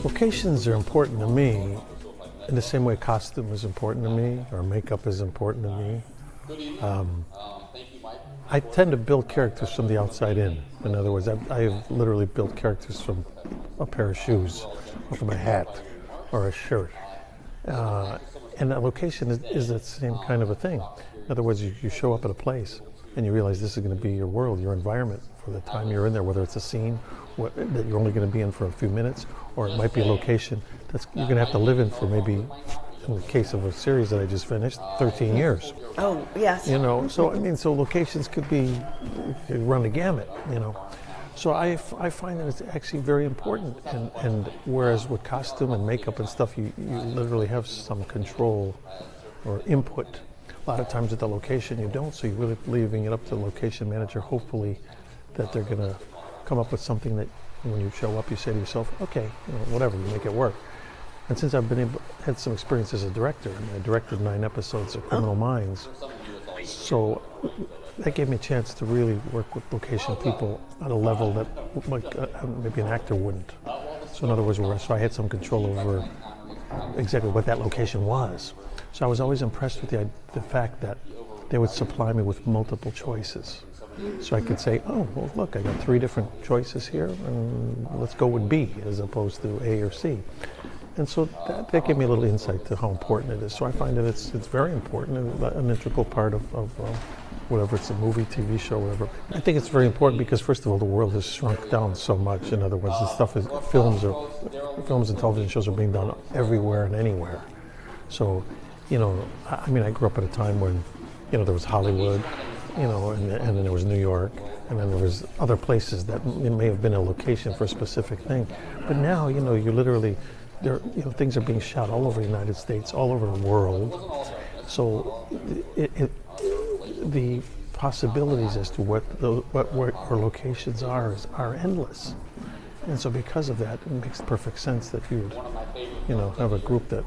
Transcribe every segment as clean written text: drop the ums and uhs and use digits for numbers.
Locations are important to me in the same way costume is important to me or makeup is important to me. I tend to build characters from the outside in. In other words, I've literally built characters from a pair of shoes or from a hat or a shirt. And a location is the same kind of a thing. In other words, you show up at a place and you realize this is going to be your world, your environment for the time you're in there, whether it's a scene that you're only going to be in for a few minutes, or it might be a location that you're going to have to live in for maybe, in the case of a series that I just finished, 13 years. Oh, yes. You know, so locations could run the gamut, you know. So I find that it's actually very important, and whereas with costume and makeup and stuff, you literally have some control or input. A lot of times at the location you don't, so you're really leaving it up to the location manager, hopefully, that they're going to come up with something that when you show up you say to yourself, okay, you know, whatever, you make it work. And since I've had some experience as a director, I directed 9 episodes of Criminal Minds, so that gave me a chance to really work with location people at a level that maybe an actor wouldn't. So in other words, so I had some control over exactly what that location was. So I was always impressed with the fact that they would supply me with multiple choices. So I could say, oh, well, look, I got 3 different choices here, and let's go with B as opposed to A or C. And so that gave me a little insight to how important it is. So I find that it's very important and an integral part of whatever it's a movie, TV show, whatever. I think it's very important because, first of all, the world has shrunk down so much. In other words, the stuff is films and television shows are being done everywhere and anywhere. So, you know, I mean, I grew up at a time when, you know, there was Hollywood, you know, and then there was New York, and then there was other places that it may have been a location for a specific thing. But now, you know, things are being shot all over the United States, all over the world. So the possibilities as to what our locations are endless. And so because of that, it makes perfect sense that you would, have a group that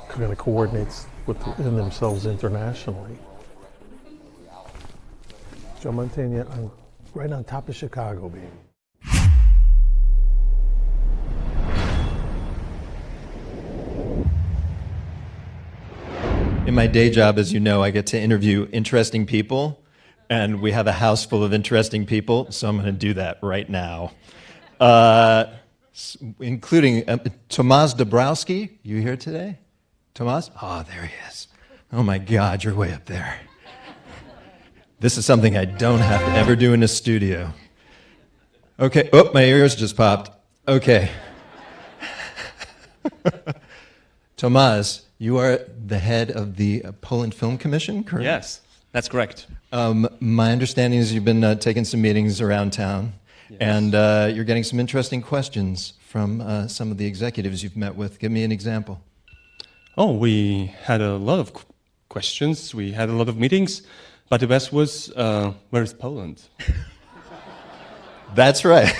kind of coordinates within themselves internationally. Joe Montana, I'm right on top of Chicago, baby. In my day job, as you know, I get to interview interesting people, and we have a house full of interesting people, so I'm going to do that right now. Including Tomasz Dabrowski. You here today? Tomasz? Oh, there he is. Oh my God, you're way up there. This is something I don't have to ever do in a studio. Okay, oh, my ears just popped. Okay. Tomasz, you are the head of the Poland Film Commission, correct? Yes, that's correct. My understanding is you've been taking some meetings around town, yes. And you're getting some interesting questions from some of the executives you've met with. Give me an example. Oh, we had a lot of questions. We had a lot of meetings. But the best was, where is Poland? That's right.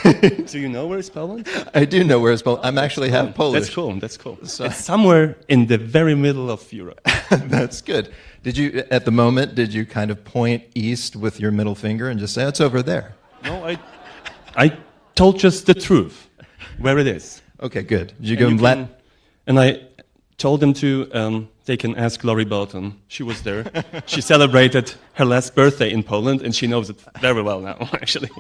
Do you know where is Poland? I do know where is Poland. I'm actually half Polish. That's cool. So, it's somewhere in the very middle of Europe. That's good. Did you kind of point east with your middle finger and just say, it's over there? No, I told just the truth, where it is. Okay, good. Did you give them And I told them they can ask Laurie Bolton. She was there. She celebrated her last birthday in Poland, and she knows it very well now, actually.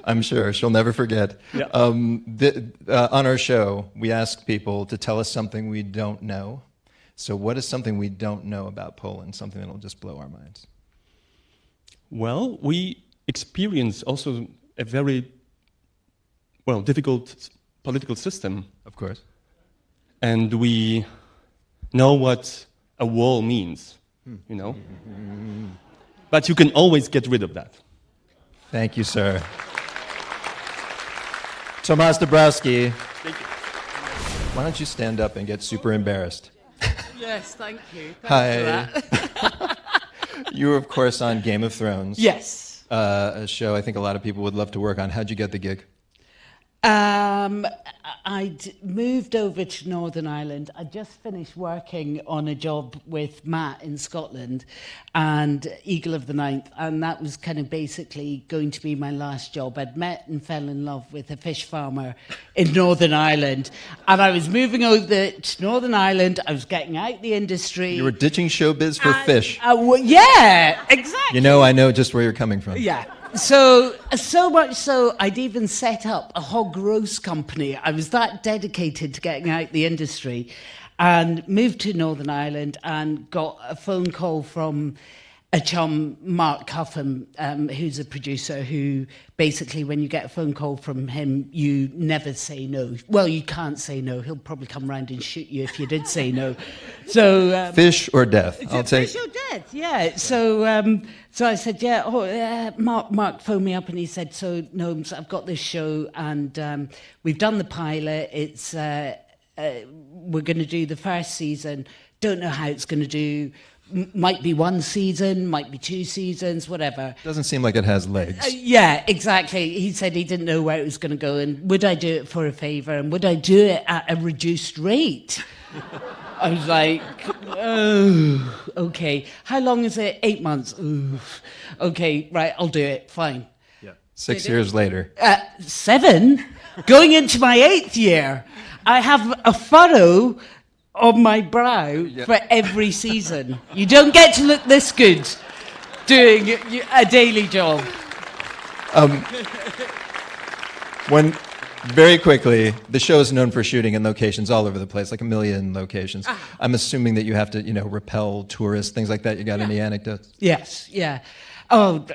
I'm sure. She'll never forget. Yeah. On our show, we ask people to tell us something we don't know. So what is something we don't know about Poland, something that will just blow our minds? Well, we experience also a very, difficult political system. Of course. And we know what a wall means, you know? But you can always get rid of that. Thank you, sir. Tomasz Dabrowski. Thank you. Why don't you stand up and get super embarrassed? Yes, thank you. Thanks Hi. for that. You were, of course, on Game of Thrones. Yes. A show I think a lot of people would love to work on. How'd you get the gig? I'd moved over to Northern Ireland. I just finished working on a job with Matt in Scotland and Eagle of the Ninth, and that was kind of basically going to be my last job. I'd met and fell in love with a fish farmer in Northern Ireland, and I was moving over to Northern Ireland. I was getting out the industry. You were ditching showbiz for fish. Yeah, exactly. You know, I know just where you're coming from. Yeah. So much so, I'd even set up a hog roast company. I was that dedicated to getting out the industry, and moved to Northern Ireland and got a phone call from a chum, Mark Cuffham, who's a producer, who basically, when you get a phone call from him, you never say no. Well, you can't say no. He'll probably come round and shoot you if you did say no. So fish or death? I'll take. Fish or death, yeah. So I said, yeah. Mark phoned me up and he said, so Gnomes, I've got this show and we've done the pilot. It's we're going to do the first season. Don't know how it's going to do. Might be one season, might be 2 seasons, whatever. Doesn't seem like it has legs. Yeah, exactly. He said he didn't know where it was going to go, and would I do it for a favour, and would I do it at a reduced rate? I was like, oh, okay. How long is it? 8 months. Ooh. Okay, right, I'll do it. Fine. Yeah. 6 years later. 7? Going into my 8th year. I have a furrow on my brow for every season. You don't get to look this good doing a daily job. Very quickly, the show is known for shooting in locations all over the place, like 1 million locations. I'm assuming that you have to, repel tourists, things like that. You got any anecdotes? Yes, yeah. Oh,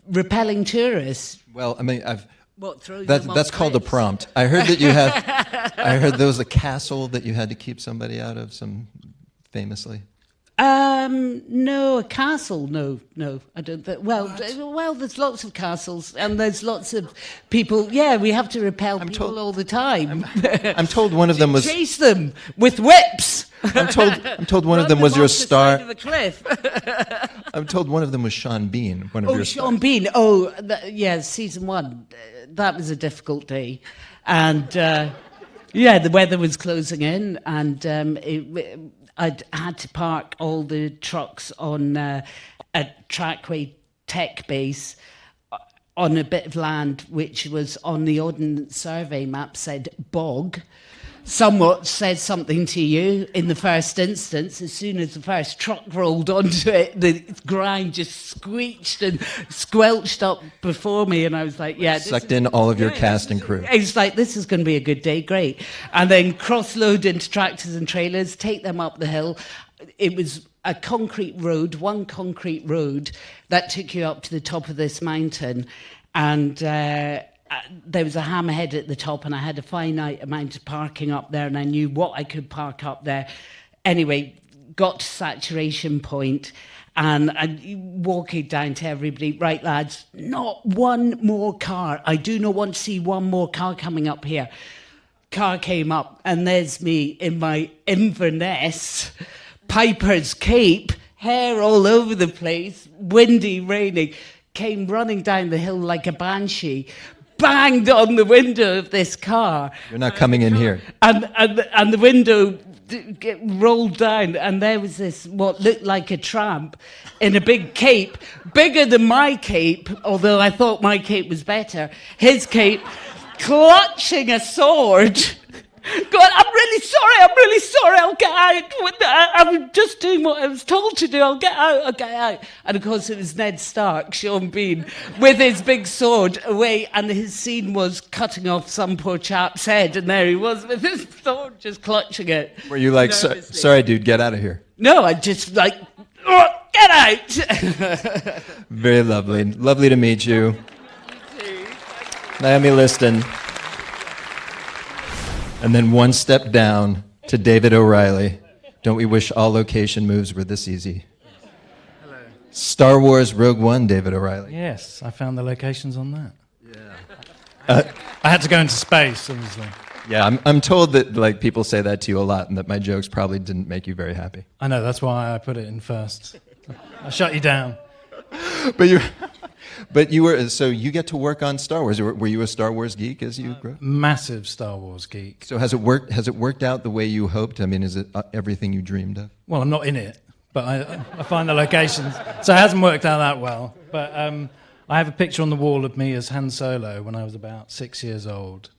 repelling tourists. Well, I mean, What throws that's called a prompt. I heard that you have. I heard there was a castle that you had to keep somebody out of, famously. No, a castle. No, I don't think. Well, there's lots of castles and there's lots of people. Yeah, we have to repel people all the time. I'm told one of them was chase them with whips. I'm told one of them was your star. Of a cliff. I'm told one of them was Sean Bean. One of your Sean stars. Bean. Season 1. That was a difficult day, and the weather was closing in, and I'd had to park all the trucks on a trackway tech base on a bit of land which was on the Ordnance Survey map said bog. Somewhat said something to you in the first instance. As soon as the first truck rolled onto it, the grind just squeaked and squelched up before me, and I was like, yeah. Sucked in all of your cast and crew. It's like, this is going to be a good day, great. And then cross-load into tractors and trailers, take them up the hill. It was a concrete road, one concrete road that took you up to the top of this mountain, and there was a hammerhead at the top, and I had a finite amount of parking up there, and I knew what I could park up there. Anyway, got to saturation point, and I'm walking down to everybody, right, lads, not one more car. I do not want to see one more car coming up here. Car came up, and there's me in my Inverness, Piper's cape, hair all over the place, windy, raining, came running down the hill like a banshee, banged on the window of this car. You're not coming in here. And the window rolled down, and there was this, what looked like a tramp in a big cape, bigger than my cape, although I thought my cape was better. His cape, clutching a sword, going, I'm really sorry, I'll get out. I'm just doing what I was told to do, I'll get out. And of course it was Ned Stark, Sean Bean, with his big sword away, and his scene was cutting off some poor chap's head, and there he was with his sword just clutching it. Were you like, sorry dude, get out of here? No, I just like, oh, get out. Very lovely. Lovely to meet you. Naomi Liston. And then one step down to David O'Reilly. Don't we wish all location moves were this easy? Hello. Star Wars Rogue One, David O'Reilly. Yes, I found the locations on that. Yeah. I had to go into space, obviously. Yeah, I'm told that people say that to you a lot, and that my jokes probably didn't make you very happy. I know, that's why I put it in first. I shut you down. But But you get to work on Star Wars. Were you a Star Wars geek as you grew up? Massive Star Wars geek. So has it worked out the way you hoped? I mean, is it everything you dreamed of? Well, I'm not in it, but I find the locations. So it hasn't worked out that well. But I have a picture on the wall of me as Han Solo when I was about 6 years old,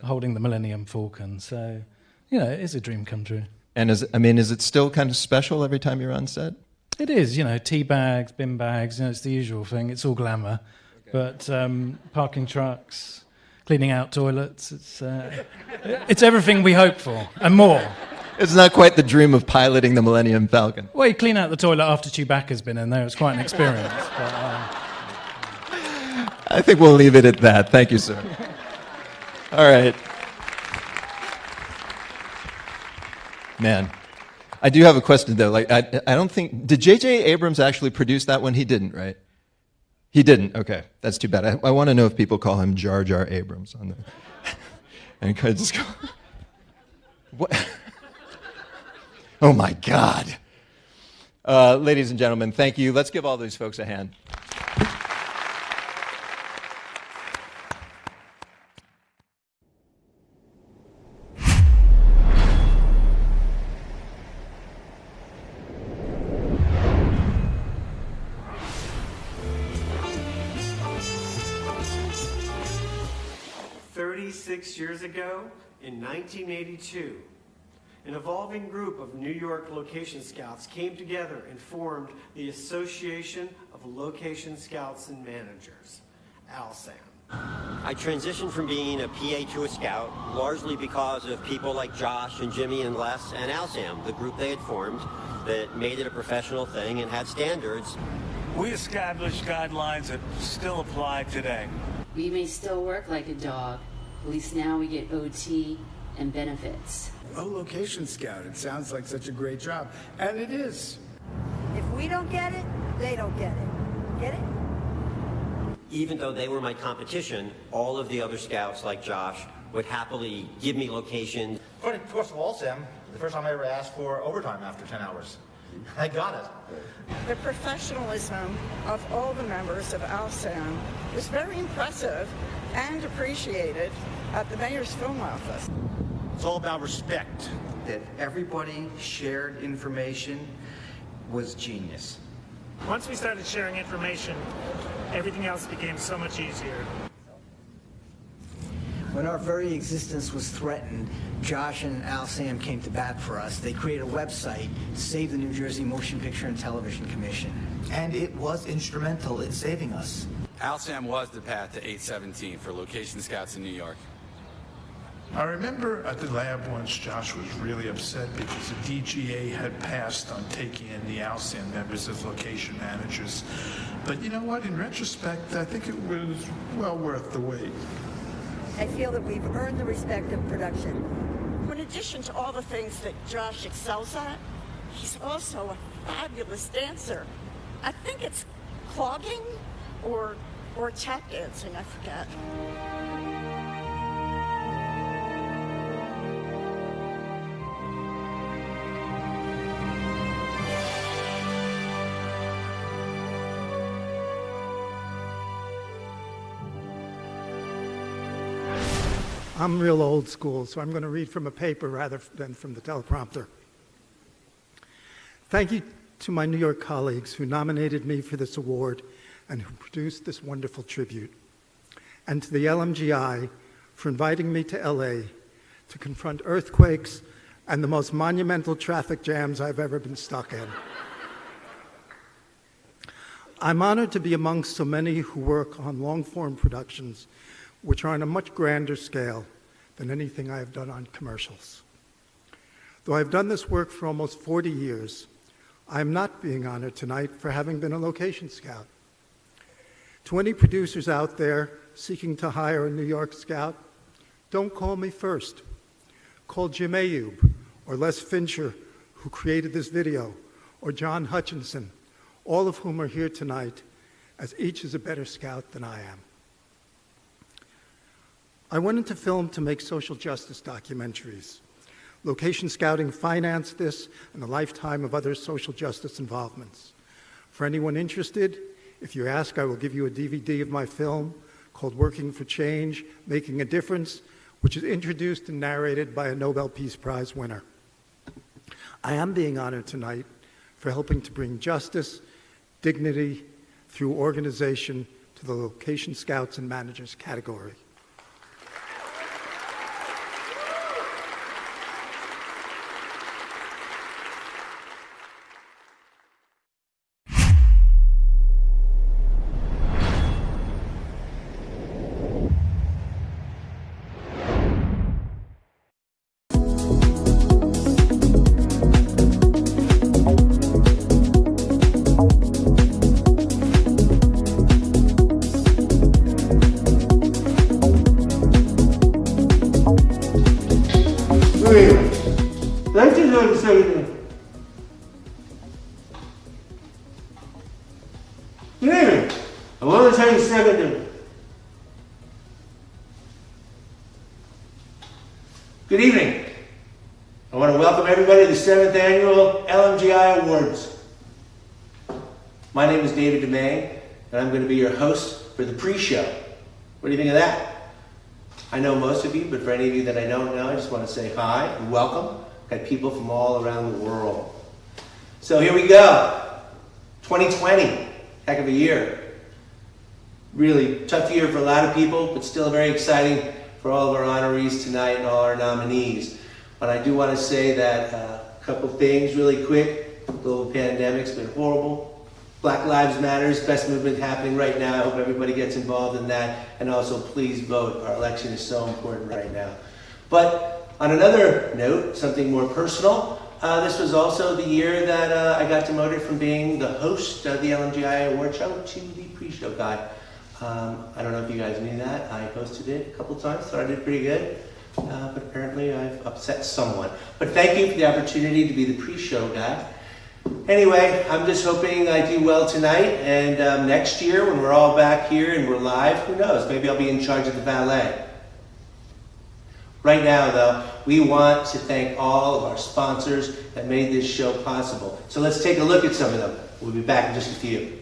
holding the Millennium Falcon. So, it is a dream come true. And is it still kind of special every time you're on set? It is, tea bags, bin bags, it's the usual thing. It's all glamour. Okay. But parking trucks, cleaning out toilets, it's everything we hope for and more. It's not quite the dream of piloting the Millennium Falcon. Well, you clean out the toilet after Chewbacca's been in there. It's quite an experience. But, I think we'll leave it at that. Thank you, sir. All right. Man. I do have a question, though. I don't think... Did J.J. Abrams actually produce that one? He didn't, right? He didn't. Okay. That's too bad. I want to know if people call him Jar Jar Abrams. And could I just go... What? Oh, my God. Ladies and gentlemen, thank you. Let's give all these folks a hand. Years ago, in 1982, an evolving group of New York location scouts came together and formed the Association of Location Scouts and Managers, ALSAM. I transitioned from being a PA to a scout largely because of people like Josh and Jimmy and Les and ALSAM, the group they had formed that made it a professional thing and had standards. We established guidelines that still apply today. We may still work like a dog. At least now we get OT and benefits. Oh, location scout. It sounds like such a great job. And it is. If we don't get it, they don't get it. Get it? Even though they were my competition, all of the other scouts like Josh would happily give me locations. According to Course of ALSAM, the first time I ever asked for overtime after 10 hours. I got it. The professionalism of all the members of ALSAM was very impressive and appreciated at the mayor's film office. It's all about respect. That everybody shared information was genius. Once we started sharing information, everything else became so much easier. When our very existence was threatened, Josh and ALSAM came to bat for us. They created a website to save the New Jersey Motion Picture and Television Commission. And it was instrumental in saving us. ALSAM was the path to 817 for location scouts in New York. I remember at the lab once Josh was really upset because the DGA had passed on taking in the ALSAM members as location managers. But you know what? In retrospect, I think it was well worth the wait. I feel that we've earned the respect of production. In addition to all the things that Josh excels at, he's also a fabulous dancer. I think it's clogging or tap dancing, I forget. I'm real old school, so I'm going to read from a paper rather than from the teleprompter. Thank you to my New York colleagues who nominated me for this award and who produced this wonderful tribute. And to the LMGI for inviting me to LA to confront earthquakes and the most monumental traffic jams I've ever been stuck in. I'm honored to be amongst so many who work on long-form productions which are on a much grander scale than anything I have done on commercials. Though I've done this work for almost 40 years, I am not being honored tonight for having been a location scout. To any producers out there seeking to hire a New York scout, don't call me first. Call Jim Ayub or Les Fincher, who created this video, or John Hutchinson, all of whom are here tonight, as each is a better scout than I am. I went into film to make social justice documentaries. Location scouting financed this and a lifetime of other social justice involvements. For anyone interested, If you ask, I will give you a DVD of my film called Working for Change, Making a Difference, which is introduced and narrated by a Nobel Peace Prize winner. I am being honored tonight for helping to bring justice, dignity, through organization to the Location Scouts and Managers category. Good evening. I want to welcome everybody to the 7th Annual LMGI Awards. My name is David DeMay, and I'm going to be your host for the pre-show. What do you think of that? I know most of you, but for any of you that I don't know, I just want to say hi and welcome. I've got people from all around the world. So here we go. 2020, heck of a year. Really tough year for a lot of people, but still very exciting for all of our honorees tonight and all our nominees. But I do want to say that a couple things really quick. The global pandemic's been horrible. Black Lives Matter's best movement happening right now. I hope everybody gets involved in that. And also, please vote. Our election is so important right now. But on another note, something more personal, this was also the year that I got demoted from being the host of the LMGI Award Show to the pre-show guy. I don't know if you guys knew that. I hosted it a couple times, so I did pretty good. But apparently I've upset someone. But thank you for the opportunity to be the pre-show guy. Anyway, I'm just hoping I do well tonight, and next year when we're all back here and we're live, who knows, maybe I'll be in charge of the valet. Right now, though, we want to thank all of our sponsors that made this show possible. So let's take a look at some of them. We'll be back in just a few.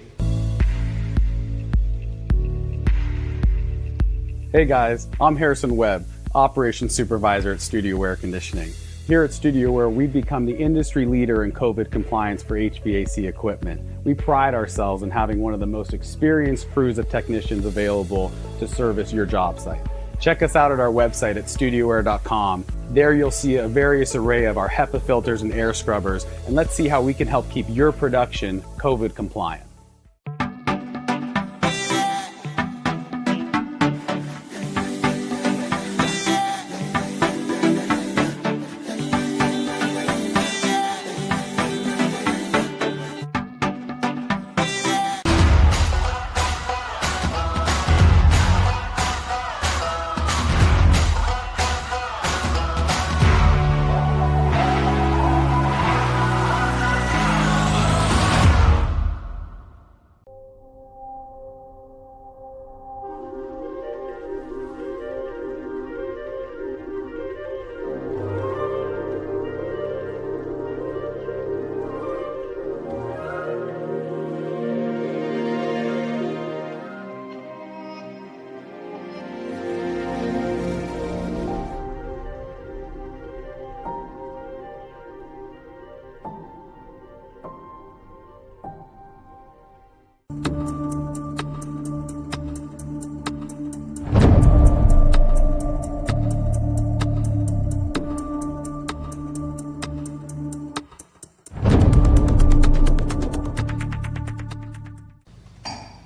Hey guys, I'm Harrison Webb, Operations Supervisor at Studio Air Conditioning. Here at Studio Air, we've become the industry leader in COVID compliance for HVAC equipment. We pride ourselves in having one of the most experienced crews of technicians available to service your job site. Check us out at our website at studioair.com. There you'll see a various array of our HEPA filters and air scrubbers, and let's see how we can help keep your production COVID compliant.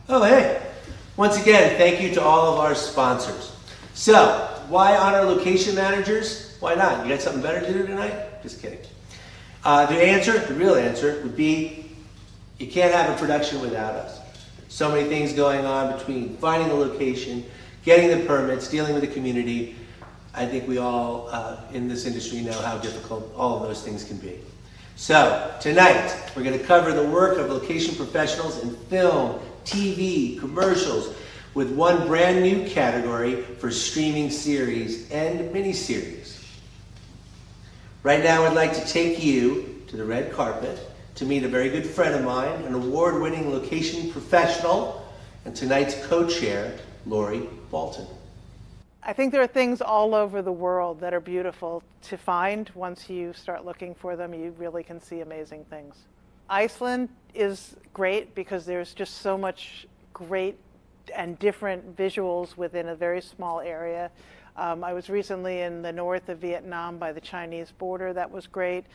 Oh, hey. Once again, thank you to all of our sponsors. So, why honor location managers? Why not? You got something better to do tonight? Just kidding. The real answer would be you can't have a production without us. So many things going on between finding a location, getting the permits, dealing with the community. I think we all in this industry know how difficult all of those things can be. So, tonight, we're going to cover the work of location professionals in film, TV, commercials, with one brand new category for streaming series and miniseries. Right now, I'd like to take you to the red carpet to meet a very good friend of mine, an award-winning location professional, and tonight's co-chair, Lori Bolton. I think there are things all over the world that are beautiful to find. Once you start looking for them, you really can see amazing things. Iceland is great because there's just so much great and different visuals within a very small area. I was recently in the north of Vietnam by the Chinese border. That was great.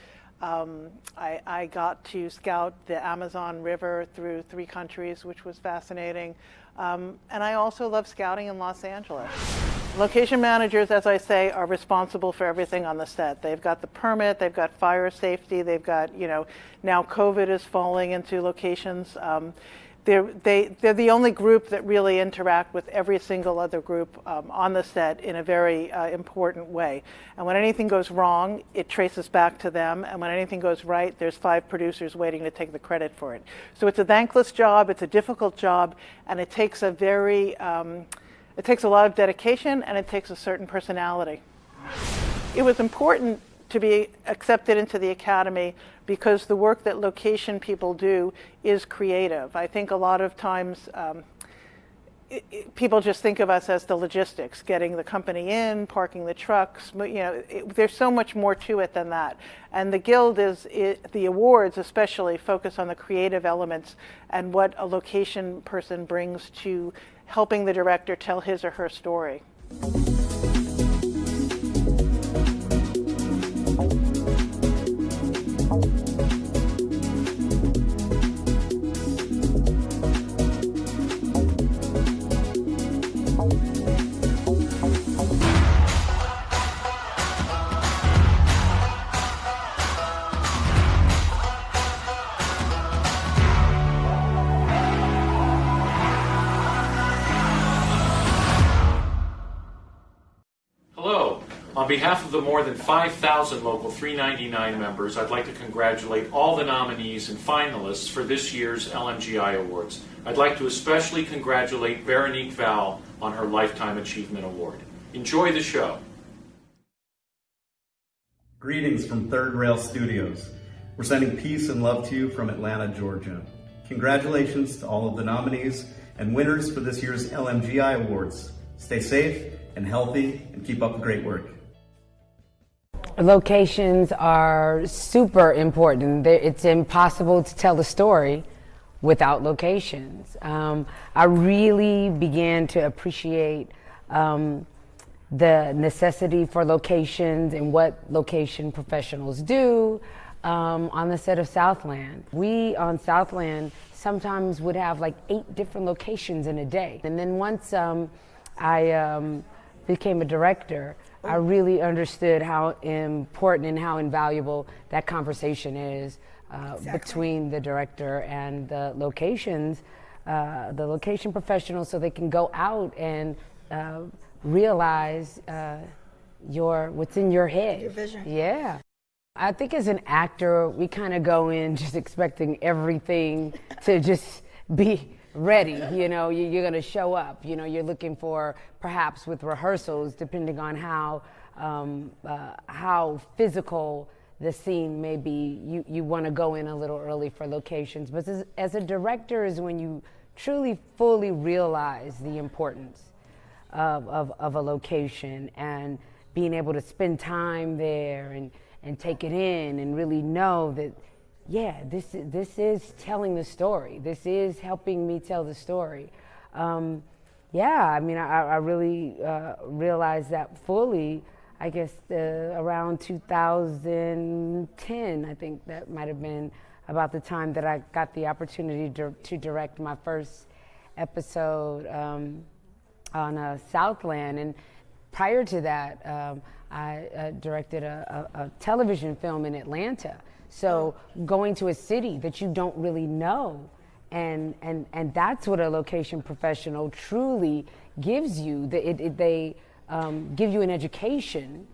I got to scout the Amazon River through 3 countries, which was fascinating. And I also love scouting in Los Angeles. Location managers, as I say, are responsible for everything on the set. They've got the permit, they've got fire safety, they've got, now COVID is falling into locations. They're the only group that really interact with every single other group on the set in a very important way. And when anything goes wrong, it traces back to them. And when anything goes right, there's 5 producers waiting to take the credit for it. So it's a thankless job, it's a difficult job, and it takes it takes a lot of dedication, and it takes a certain personality. It was important to be accepted into the Academy because the work that location people do is creative. I think a lot of times people just think of us as the logistics, getting the company in, parking the trucks. There's so much more to it than that. And the Guild the awards especially focus on the creative elements and what a location person brings to helping the director tell his or her story. On behalf of the more than 5,000 Local 399 members, I'd like to congratulate all the nominees and finalists for this year's LMGI Awards. I'd like to especially congratulate Veronique Val on her Lifetime Achievement Award. Enjoy the show. Greetings from Third Rail Studios. We're sending peace and love to you from Atlanta, Georgia. Congratulations to all of the nominees and winners for this year's LMGI Awards. Stay safe and healthy and keep up the great work. Locations are super important. It's impossible to tell a story without locations. I really began to appreciate the necessity for locations and what location professionals do on the set of Southland. We on Southland sometimes would have like 8 different locations in a day. And then once I became a director, I really understood how important and how invaluable that conversation is between the director and the location professionals, so they can go out and realize what's in your head. Your vision. Yeah. I think as an actor, we kind of go in just expecting everything to just be ready, you're going to show up, you're looking for, perhaps with rehearsals, depending on how physical the scene may be, you want to go in a little early for locations. But as a director is when you truly fully realize the importance of a location and being able to spend time there and take it in and really know that, yeah, this is telling the story. This is helping me tell the story. I really realized that fully, I guess, around 2010. I think that might have been about the time that I got the opportunity to direct my first episode on Southland. And prior to that, I directed a television film in Atlanta. So going to a city that you don't really know, and that's what a location professional truly gives you. They give you an education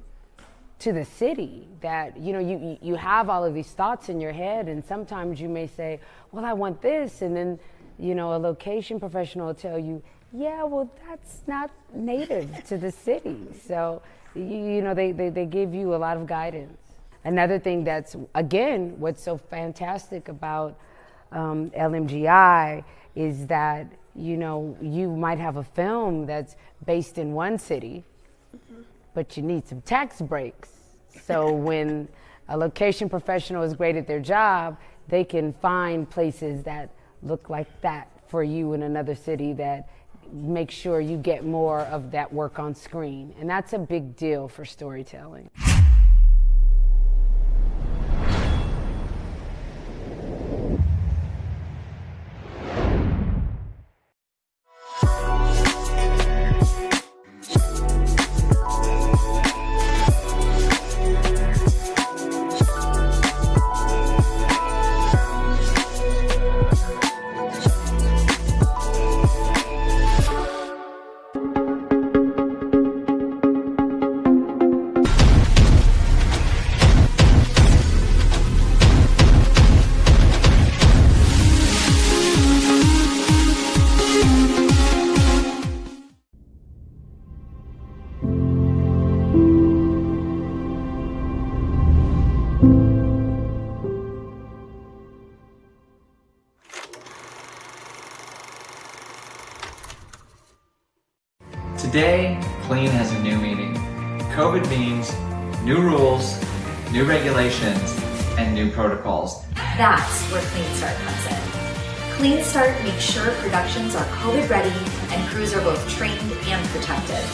to the city that, you have all of these thoughts in your head, and sometimes you may say, well, I want this, and then, a location professional will tell you, yeah, well, that's not native to the city. So, they give you a lot of guidance. Another thing that's, again, what's so fantastic about LMGI is that, you know, you might have a film that's based in one city, but you need some tax breaks. So when a location professional is great at their job, they can find places that look like that for you in another city that make sure you get more of that work on screen. And that's a big deal for storytelling. Today, clean has a new meaning. COVID means new rules, new regulations, and new protocols. That's where Clean Start comes in. Clean Start makes sure productions are COVID ready and crews are both trained and protected.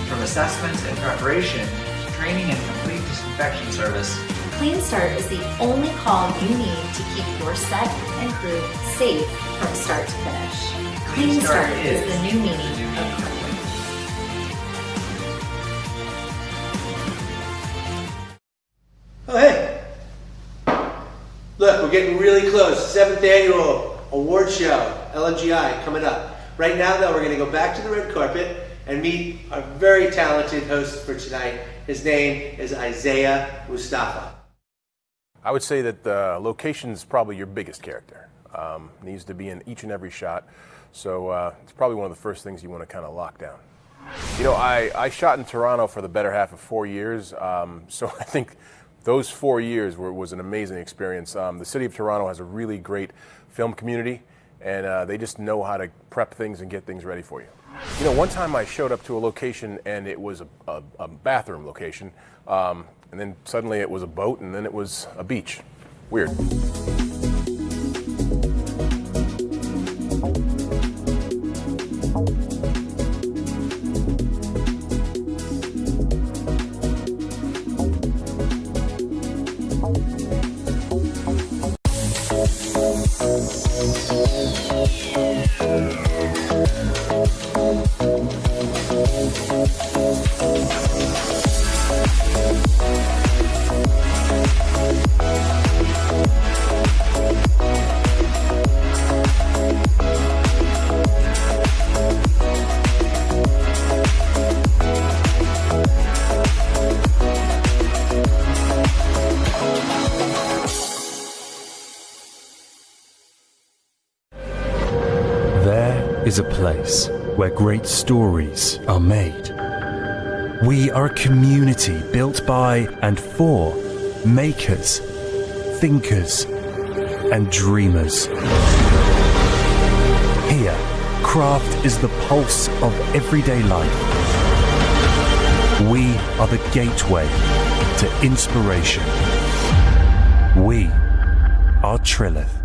From assessments and preparation, to training and complete disinfection service, Clean Start is the only call you need to keep your set and crew safe from start to finish. Clean Start is the new meaning of clean. Oh, hey. Look, we're getting really close. 7th annual award show, LMGI, coming up. Right now, though, we're going to go back to the red carpet and meet our very talented host for tonight. His name is Isaiah Mustafa. I would say that the location is probably your biggest character. Needs to be in each and every shot. So it's probably one of the first things you want to kind of lock down. You know, I shot in Toronto for the better half of 4 years. So I think those 4 years was an amazing experience. The city of Toronto has a really great film community, and they just know how to prep things and get things ready for you. You know, one time I showed up to a location and it was a bathroom location, and then suddenly it was a boat, and then it was a beach. Weird. Is a place where great stories are made. We are a community built by and for makers, thinkers, and dreamers. Here, craft is the pulse of everyday life. We are the gateway to inspiration. We are Trilith.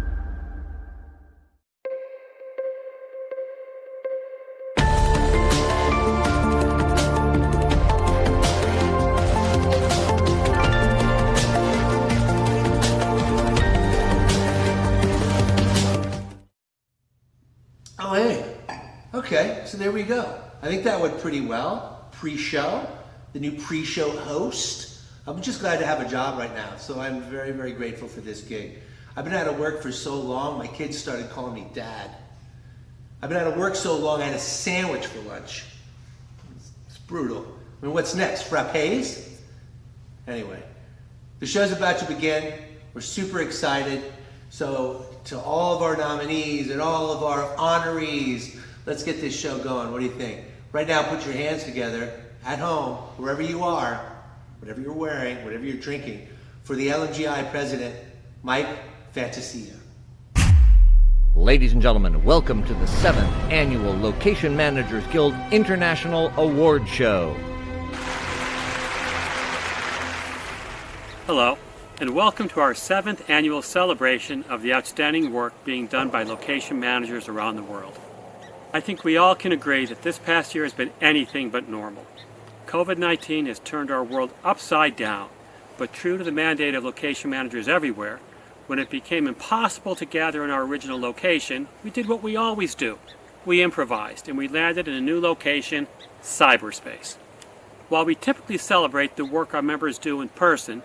Okay, so there we go. I think that went pretty well. Pre-show, the new pre-show host. I'm just glad to have a job right now, so I'm very, very grateful for this gig. I've been out of work for so long, my kids started calling me Dad. I've been out of work so long, I had a sandwich for lunch. It's brutal. I mean, what's next, frappes? Anyway, the show's about to begin. We're super excited. So to all of our nominees and all of our honorees, let's get this show going. What do you think? Right now, put your hands together at home, wherever you are, whatever you're wearing, whatever you're drinking, for the LMGI president, Mike Fantasia. Ladies and gentlemen, welcome to the 7th Annual Location Managers Guild International Award Show. Hello, and welcome to our 7th annual celebration of the outstanding work being done by location managers around the world. I think we all can agree that this past year has been anything but normal. COVID-19 has turned our world upside down, but true to the mandate of location managers everywhere, when it became impossible to gather in our original location, we did what we always do. We improvised, and we landed in a new location, cyberspace. While we typically celebrate the work our members do in person,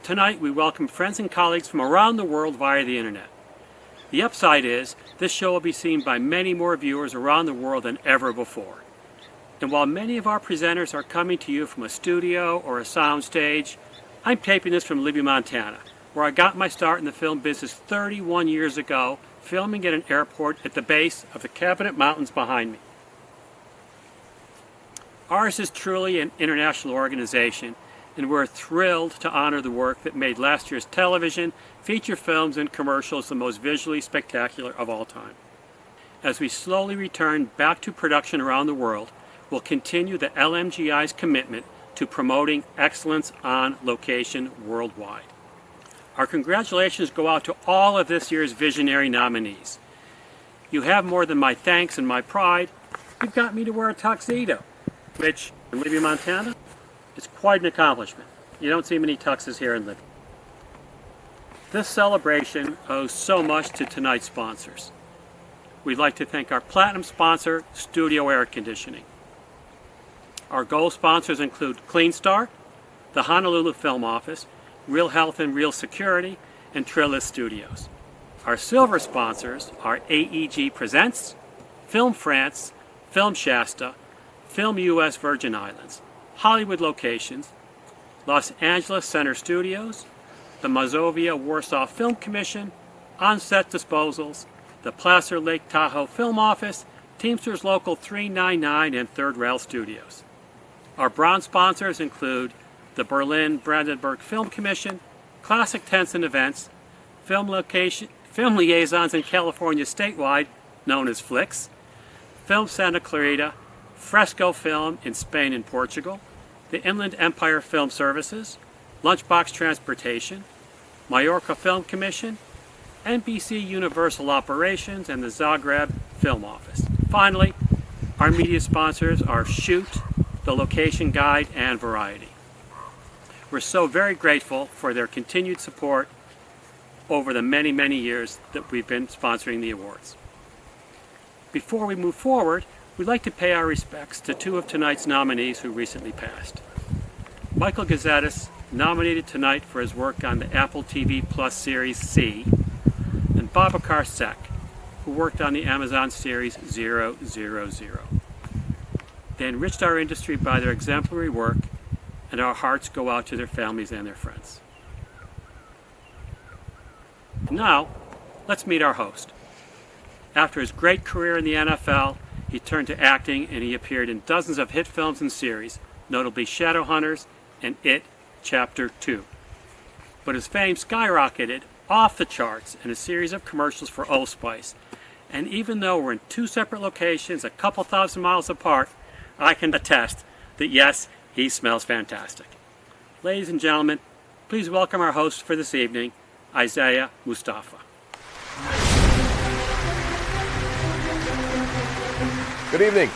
tonight we welcome friends and colleagues from around the world via the internet. The upside is, this show will be seen by many more viewers around the world than ever before. And while many of our presenters are coming to you from a studio or a soundstage, I'm taping this from Libby, Montana, where I got my start in the film business 31 years ago, filming at an airport at the base of the Cabinet Mountains behind me. Ours is truly an international organization, and we're thrilled to honor the work that made last year's television, feature films, and commercials the most visually spectacular of all time. As we slowly return back to production around the world, we'll continue the LMGI's commitment to promoting excellence on location worldwide. Our congratulations go out to all of this year's visionary nominees. You have more than my thanks and my pride. You've got me to wear a tuxedo, which, in Libby, Montana, is quite an accomplishment. You don't see many tuxes here in Libby. This celebration owes so much to tonight's sponsors. We'd like to thank our platinum sponsor, Studio Air Conditioning. Our gold sponsors include Clean Start, the Honolulu Film Office, Real Health and Real Security, and Trillis Studios. Our silver sponsors are AEG Presents, Film France, Film Shasta, Film US Virgin Islands, Hollywood Locations, Los Angeles Center Studios, the Mazovia Warsaw Film Commission, On-Set Disposals, the Placer Lake Tahoe Film Office, Teamsters Local 399, and Third Rail Studios. Our bronze sponsors include the Berlin Brandenburg Film Commission, Classic Tents and Events, Film Liaisons in California statewide, known as Flix, Film Santa Clarita, Fresco Film in Spain and Portugal, the Inland Empire Film Services, Lunchbox Transportation, Majorca Film Commission, NBC Universal Operations, and the Zagreb Film Office. Finally, our media sponsors are Shoot, The Location Guide, and Variety. We're so very grateful for their continued support over the many, many years that we've been sponsoring the awards. Before we move forward, we'd like to pay our respects to two of tonight's nominees who recently passed. Michael Gazzettis, nominated tonight for his work on the Apple TV Plus series C, and Babakar Sek, who worked on the Amazon series 000. They enriched our industry by their exemplary work, and our hearts go out to their families and their friends. Now, let's meet our host. After his great career in the NFL, he turned to acting and he appeared in dozens of hit films and series, notably Shadowhunters and It Chapter 2. But his fame skyrocketed off the charts in a series of commercials for Old Spice. And even though we're in two separate locations a couple thousand miles apart, I can attest that yes, he smells fantastic. Ladies and gentlemen, please welcome our host for this evening, Isaiah Mustafa. Good evening.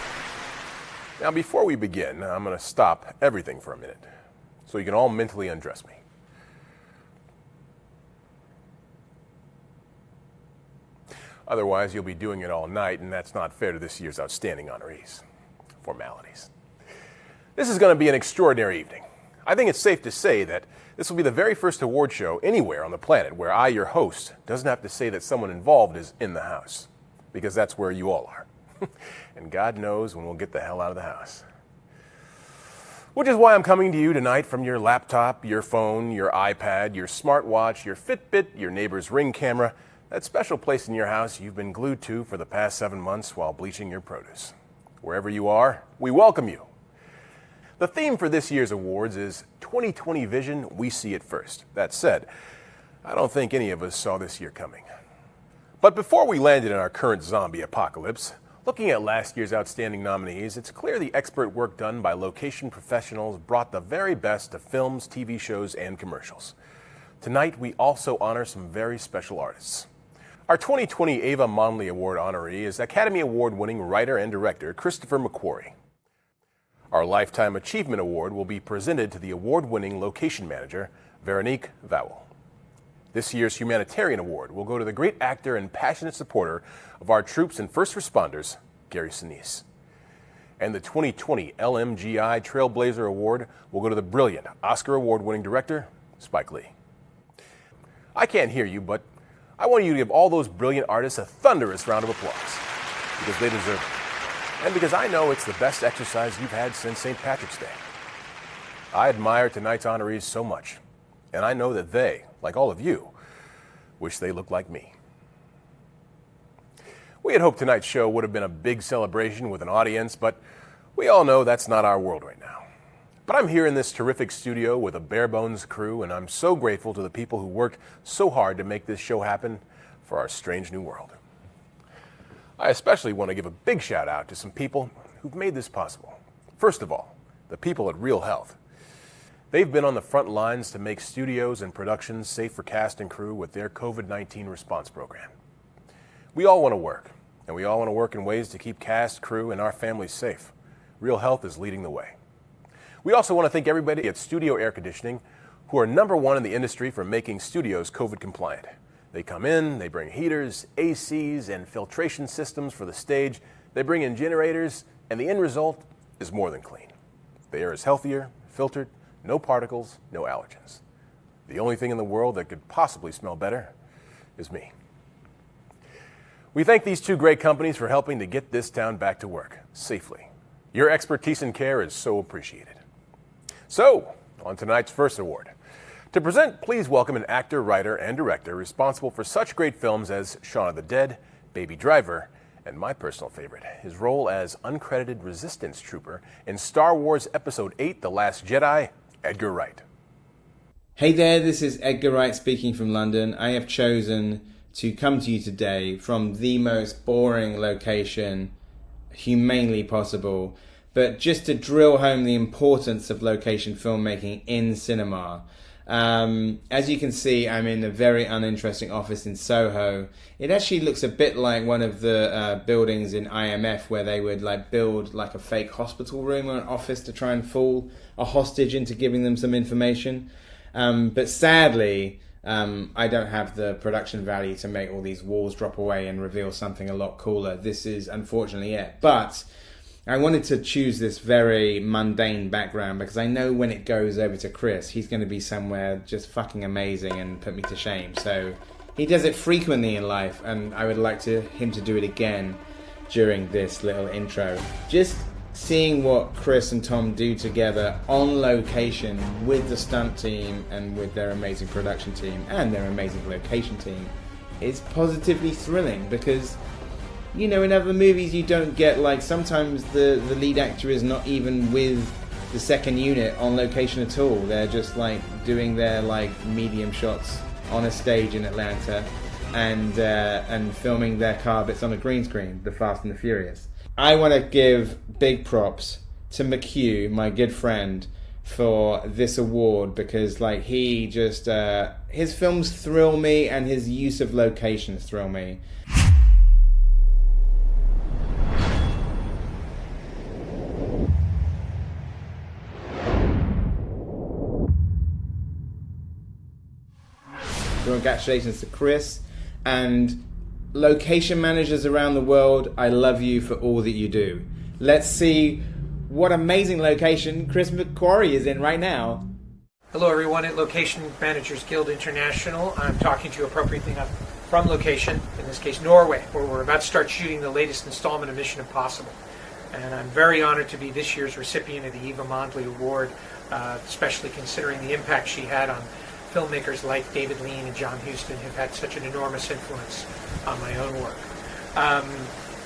Now, before we begin, I'm going to stop everything for a minute so you can all mentally undress me. Otherwise, you'll be doing it all night, and that's not fair to this year's outstanding honorees. Formalities. This is going to be an extraordinary evening. I think it's safe to say that this will be the very first award show anywhere on the planet where I, your host, doesn't have to say that someone involved is in the house, because that's where you all are. And God knows when we'll get the hell out of the house. Which is why I'm coming to you tonight from your laptop, your phone, your iPad, your smartwatch, your Fitbit, your neighbor's Ring camera, that special place in your house you've been glued to for the past 7 months while bleaching your produce. Wherever you are, we welcome you. The theme for this year's awards is 2020 Vision, We See It First. That said, I don't think any of us saw this year coming. But before we landed in our current zombie apocalypse, looking at last year's outstanding nominees, it's clear the expert work done by location professionals brought the very best of films, TV shows, and commercials. Tonight, we also honor some very special artists. Our 2020 Ava Monley Award honoree is Academy Award-winning writer and director Christopher McQuarrie. Our Lifetime Achievement Award will be presented to the award-winning location manager, Veronique Vowell. This year's Humanitarian Award will go to the great actor and passionate supporter of our troops and first responders, Gary Sinise. And the 2020 LMGI Trailblazer Award will go to the brilliant Oscar Award-winning director, Spike Lee. I can't hear you, but I want you to give all those brilliant artists a thunderous round of applause, because they deserve it. And because I know it's the best exercise you've had since St. Patrick's Day. I admire tonight's honorees so much, and I know that they, like all of you, wish they looked like me. We had hoped tonight's show would have been a big celebration with an audience, but we all know that's not our world right now. But I'm here in this terrific studio with a bare-bones crew, and I'm so grateful to the people who worked so hard to make this show happen for our strange new world. I especially want to give a big shout out to some people who've made this possible. First of all, the people at Real Health. They've been on the front lines to make studios and productions safe for cast and crew with their COVID-19 response program. We all want to work, and we all want to work in ways to keep cast, crew, and our families safe. Real Health is leading the way. We also want to thank everybody at Studio Air Conditioning, who are #1 in the industry for making studios COVID compliant. They come in, they bring heaters, ACs, and filtration systems for the stage. They bring in generators, and the end result is more than clean. The air is healthier, filtered, no particles, no allergens. The only thing in the world that could possibly smell better is me. We thank these two great companies for helping to get this town back to work safely. Your expertise and care is so appreciated. So, on tonight's first award. To present, please welcome an actor, writer, and director responsible for such great films as Shaun of the Dead, Baby Driver, and my personal favorite, his role as uncredited resistance trooper in Star Wars Episode 8, The Last Jedi, Edgar Wright. Hey there, this is Edgar Wright speaking from London. I have chosen to come to you today from the most boring location humanly possible, but just to drill home the importance of location filmmaking in cinema. As you can see, I'm in a very uninteresting office in Soho. It actually looks a bit like one of the buildings in IMF where they would build a fake hospital room or an office to try and fool a hostage into giving them some information. But sadly, I don't have the production value to make all these walls drop away and reveal something a lot cooler. This is unfortunately it. But I wanted to choose this very mundane background because I know when it goes over to Chris, he's going to be somewhere just fucking amazing and put me to shame. So he does it frequently in life, and I would like him to do it again during this little intro. Just seeing what Chris and Tom do together on location with the stunt team and with their amazing production team and their amazing location team is positively thrilling because, you know, in other movies you don't get, sometimes the lead actor is not even with the second unit on location at all. They're just doing their medium shots on a stage in Atlanta and filming their car bits on a green screen, The Fast and the Furious. I want to give big props to McHugh, my good friend, for this award because he just his films thrill me and his use of locations thrill me. Congratulations to Chris and location managers around the world. I love you for all that you do. Let's see what amazing location Chris McQuarrie is in right now. Hello everyone at Location Managers Guild International. I'm talking to you appropriately from location, in this case Norway, where we're about to start shooting the latest installment of Mission Impossible. And I'm very honored to be this year's recipient of the Eva Mondley Award, especially considering the impact she had on filmmakers like David Lean and John Huston, who've had such an enormous influence on my own work.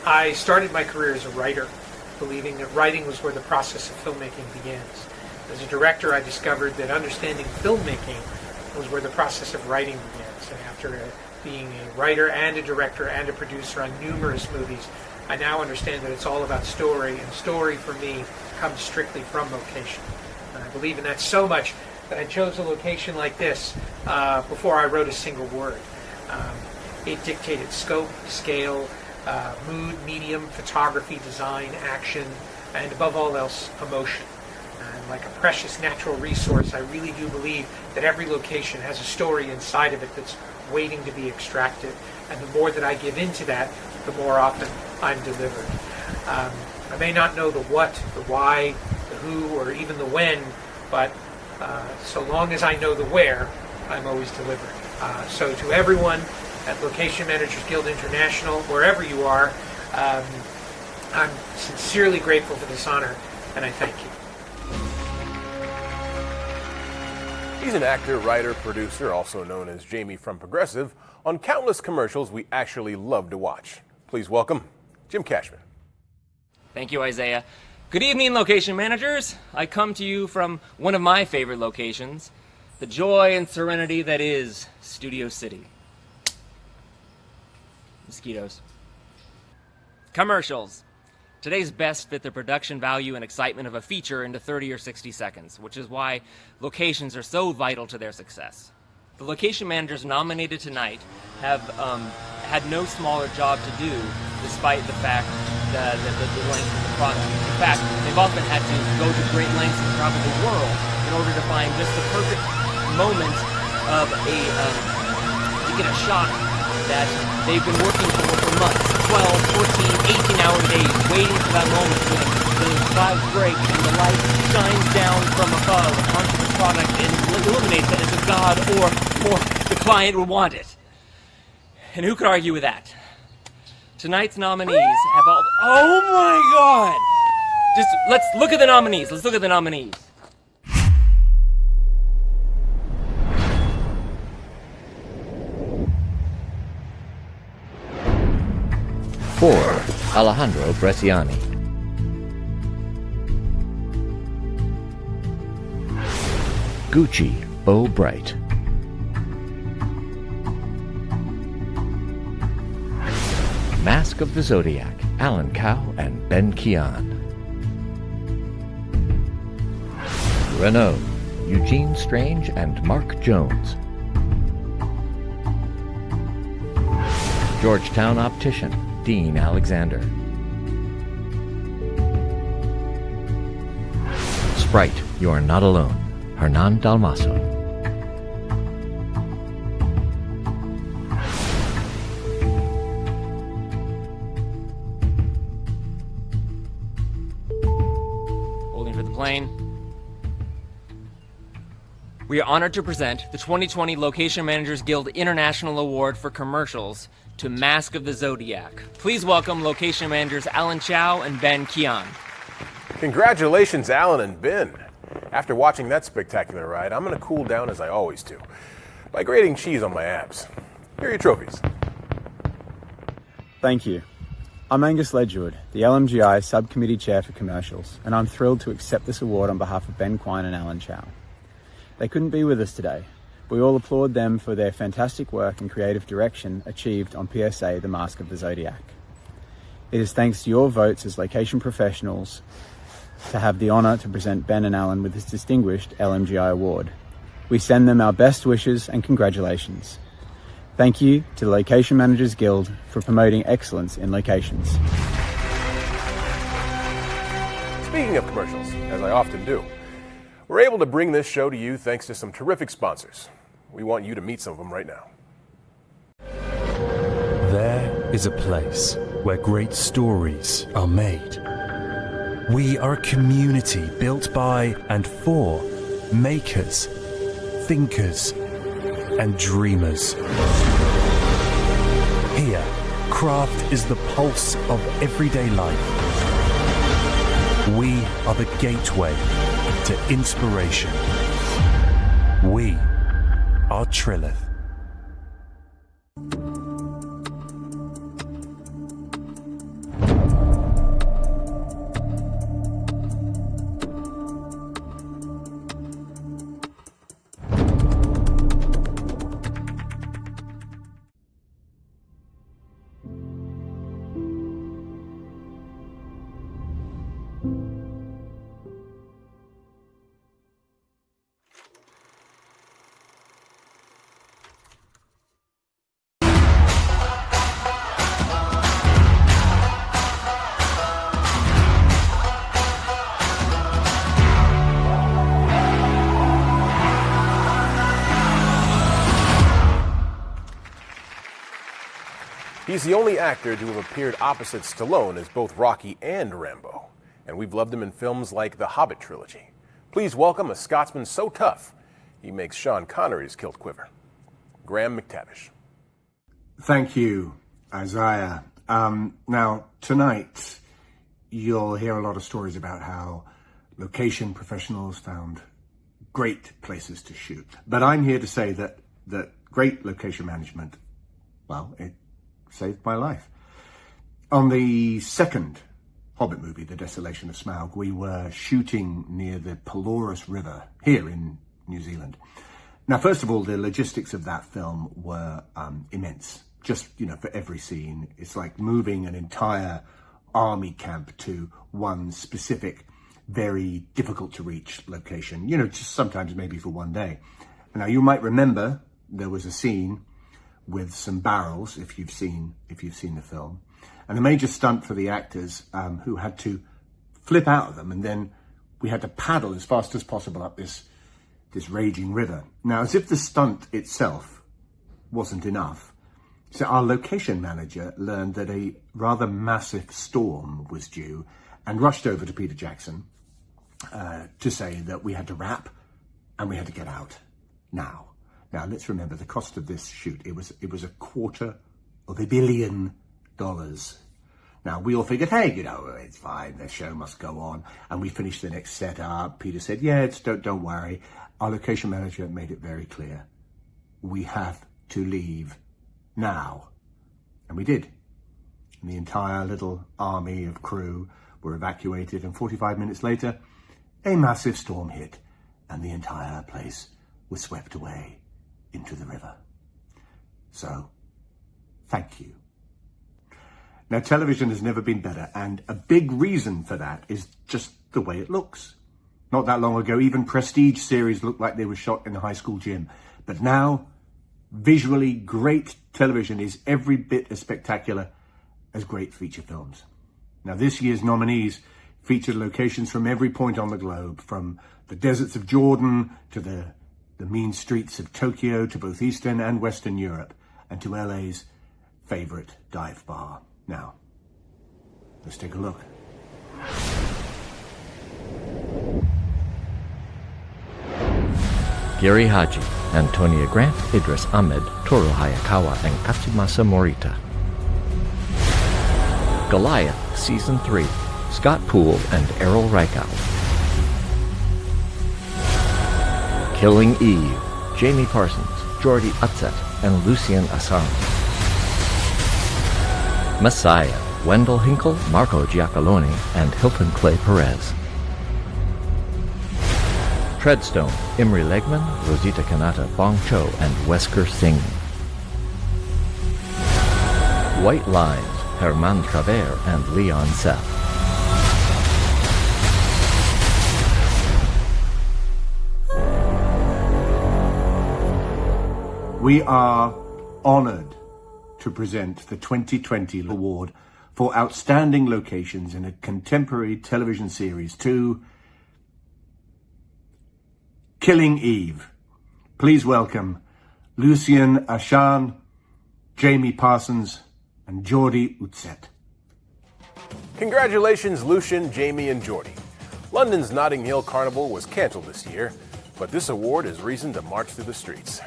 I started my career as a writer believing that writing was where the process of filmmaking begins. As a director, I discovered that understanding filmmaking was where the process of writing begins. And after being a writer and a director and a producer on numerous movies, I now understand that it's all about story, and story for me comes strictly from location. And I believe in that so much that I chose a location like this before I wrote a single word. It dictated scope, scale, mood, medium, photography, design, action, and above all else, emotion. And like a precious natural resource, I really do believe that every location has a story inside of it that's waiting to be extracted. And the more that I give into that, the more often I'm delivered. I may not know the what, the why, the who, or even the when, but so long as I know the where, I'm always delivering. So to everyone at Location Managers Guild International, wherever you are, I'm sincerely grateful for this honor, and I thank you. He's an actor, writer, producer, also known as Jamie from Progressive, on countless commercials we actually love to watch. Please welcome Jim Cashman. Thank you, Isaiah. Good evening, location managers. I come to you from one of my favorite locations, the joy and serenity that is Studio City. Mosquitoes. Commercials. Today's best fit the production value and excitement of a feature into 30 or 60 seconds, which is why locations are so vital to their success. The location managers nominated tonight have had no smaller job to do, despite the fact that the length of the product. In fact, they've often had to go to great lengths and travel the world in order to find just the perfect moment of to get a shot that they've been working for months, 12, 14, 18-hour days, waiting for that moment when the clouds break and the light shines down from above onto the product and illuminates it as a god or the client would want it. And who could argue with that? Tonight's nominees have all... Oh my God! Just, let's look at the nominees. Let's look at the nominees. For Alejandro Bresciani. Gucci, Bo Bright. Mask of the Zodiac, Alan Cow and Ben Keon. Renault, Eugene Strange and Mark Jones. Georgetown Optician, Dean Alexander. Sprite, You're Not Alone, Hernan Dalmaso. Holding for the plane. We are honored to present the 2020 Location Managers Guild International Award for Commercials to Mask of the Zodiac. Please welcome location managers Alan Chow and Ben Keon. Congratulations, Alan and Ben. After watching that spectacular ride, I'm going to cool down as I always do, by grating cheese on my abs. Here are your trophies. Thank you. I'm Angus Ledgewood, the LMGI Subcommittee Chair for Commercials, and I'm thrilled to accept this award on behalf of Ben Quine and Alan Chow. They couldn't be with us today. We all applaud them for their fantastic work and creative direction achieved on PSA The Mask of the Zodiac. It is thanks to your votes as location professionals to have the honour to present Ben and Alan with this distinguished LMGI award. We send them our best wishes and congratulations. Thank you to the Location Managers Guild for promoting excellence in locations. Speaking of commercials, as I often do, we're able to bring this show to you thanks to some terrific sponsors. We want you to meet some of them right now. There is a place where great stories are made. We are a community built by and for makers, thinkers, and dreamers. Here, craft is the pulse of everyday life. We are the gateway to inspiration. We are Trilith. He's the only actor to have appeared opposite Stallone as both Rocky and Rambo, and we've loved him in films like the Hobbit trilogy. Please welcome a Scotsman so tough, he makes Sean Connery's kilt quiver. Graham McTavish. Thank you, Isaiah. Now, tonight, you'll hear a lot of stories about how location professionals found great places to shoot. But I'm here to say that great location management, well, it saved my life. On the second Hobbit movie, The Desolation of Smaug, we were shooting near the Pelorus River here in New Zealand. Now, first of all, the logistics of that film were immense. Just, for every scene, it's like moving an entire army camp to one specific, very difficult to reach location, just sometimes maybe for one day. Now, you might remember there was a scene with some barrels, if you've seen the film, and a major stunt for the actors who had to flip out of them, and then we had to paddle as fast as possible up this raging river. Now, as if the stunt itself wasn't enough, so our location manager learned that a rather massive storm was due and rushed over to Peter Jackson to say that we had to wrap and we had to get out now. Now, let's remember the cost of this shoot. It was $250 million. Now, we all figured, hey, it's fine. The show must go on. And we finished the next setup. Peter said, yeah, don't worry. Our location manager made it very clear. We have to leave now. And we did. And the entire little army of crew were evacuated, and 45 minutes later, a massive storm hit, and the entire place was swept away into the river. So, thank you. Now, television has never been better, and a big reason for that is just the way it looks. Not that long ago, even prestige series looked like they were shot in a high school gym. But now, visually great television is every bit as spectacular as great feature films. Now, this year's nominees featured locations from every point on the globe, from the deserts of Jordan to the mean streets of Tokyo, to both Eastern and Western Europe, and to LA's favorite dive bar. Now, let's take a look. Gary Haji, Antonia Grant, Idris Ahmed, Toru Hayakawa, and Katsumasa Morita. Goliath, Season 3, Scott Poole and Errol Reichow. Killing Eve, Jamie Parsons, Jordi Utzet, and Lucien Assange. Messiah, Wendell Hinkle, Marco Giacalone, and Hilton Clay Perez. Treadstone, Imri Legman, Rosita Kanata, Bong Cho, and Wesker Singh. White Lines, Herman Travers and Leon Seth. We are honored to present the 2020 award for Outstanding Locations in a Contemporary Television Series to Killing Eve. Please welcome Lucien Assange, Jamie Parsons, and Jordi Utzet. Congratulations, Lucien, Jamie, and Jordi. London's Notting Hill Carnival was cancelled this year, but this award is reason to march through the streets.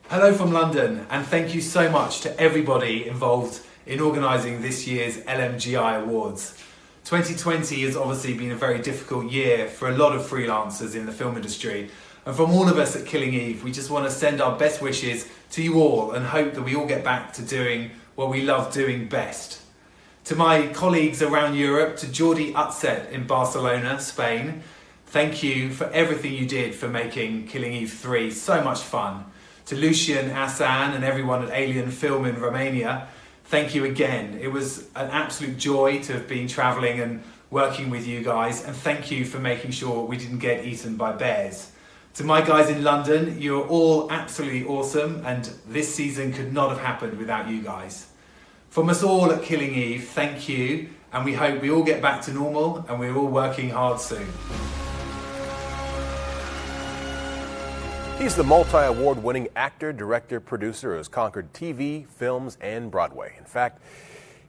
Hello from London, and thank you so much to everybody involved in organising this year's LMGI Awards. 2020 has obviously been a very difficult year for a lot of freelancers in the film industry, and from all of us at Killing Eve, we just want to send our best wishes to you all and hope that we all get back to doing what we love doing best. To my colleagues around Europe, to Jordi Utzet in Barcelona, Spain, thank you for everything you did for making Killing Eve 3 so much fun. To Lucien Assange and everyone at Alien Film in Romania, thank you again. It was an absolute joy to have been travelling and working with you guys, and thank you for making sure we didn't get eaten by bears. To my guys in London, you're all absolutely awesome, and this season could not have happened without you guys. From us all at Killing Eve, thank you, and we hope we all get back to normal and we're all working hard soon. He's the multi-award-winning actor, director, producer who has conquered TV, films, and Broadway. In fact,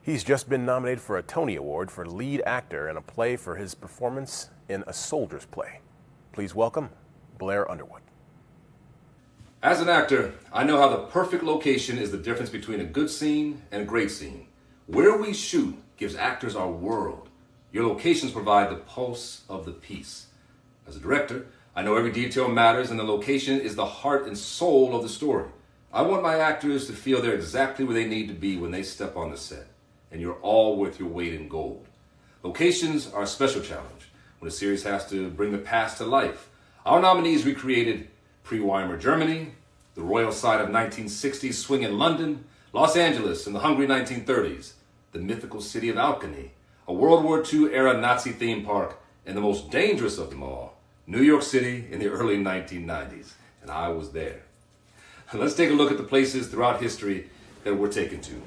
he's just been nominated for a Tony Award for lead actor in a play for his performance in A Soldier's Play. Please welcome Blair Underwood. As an actor, I know how the perfect location is the difference between a good scene and a great scene. Where we shoot gives actors our world. Your locations provide the pulse of the piece. As a director, I know every detail matters and the location is the heart and soul of the story. I want my actors to feel they're exactly where they need to be when they step on the set. And you're all worth your weight in gold. Locations are a special challenge when a series has to bring the past to life. Our nominees recreated pre-Weimar Germany, the royal side of 1960s swing in London, Los Angeles in the hungry 1930s, the mythical city of Alchemy, a World War II era Nazi theme park, and the most dangerous of them all, New York City in the early 1990s. And I was there. Let's take a look at the places throughout history that we're taken to.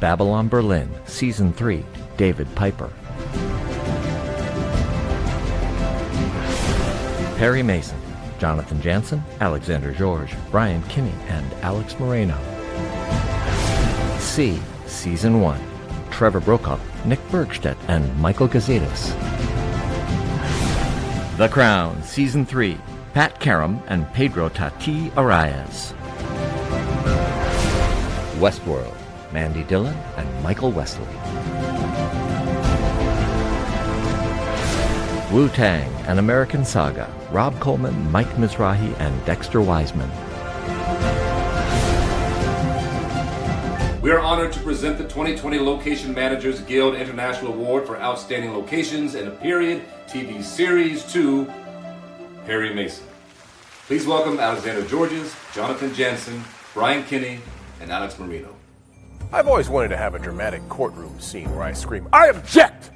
Babylon Berlin, Season 3, David Piper. Perry Mason, Jonathan Jansen, Alexander George, Brian Kinney, and Alex Moreno. C, Season 1, Trevor Brokaw, Nick Bergstedt, and Michael Gazidis. The Crown, Season 3, Pat Karam and Pedro Tati Arias. Westworld, Mandy Dillon and Michael Wesley. Wu-Tang, An American Saga, Rob Coleman, Mike Mizrahi, and Dexter Wiseman. We are honored to present the 2020 Location Managers Guild International Award for Outstanding Locations in a Period TV Series to Perry Mason. Please welcome Alexander Georges, Jonathan Jansen, Brian Kinney, and Alex Moreno. I've always wanted to have a dramatic courtroom scene where I scream, "I object!"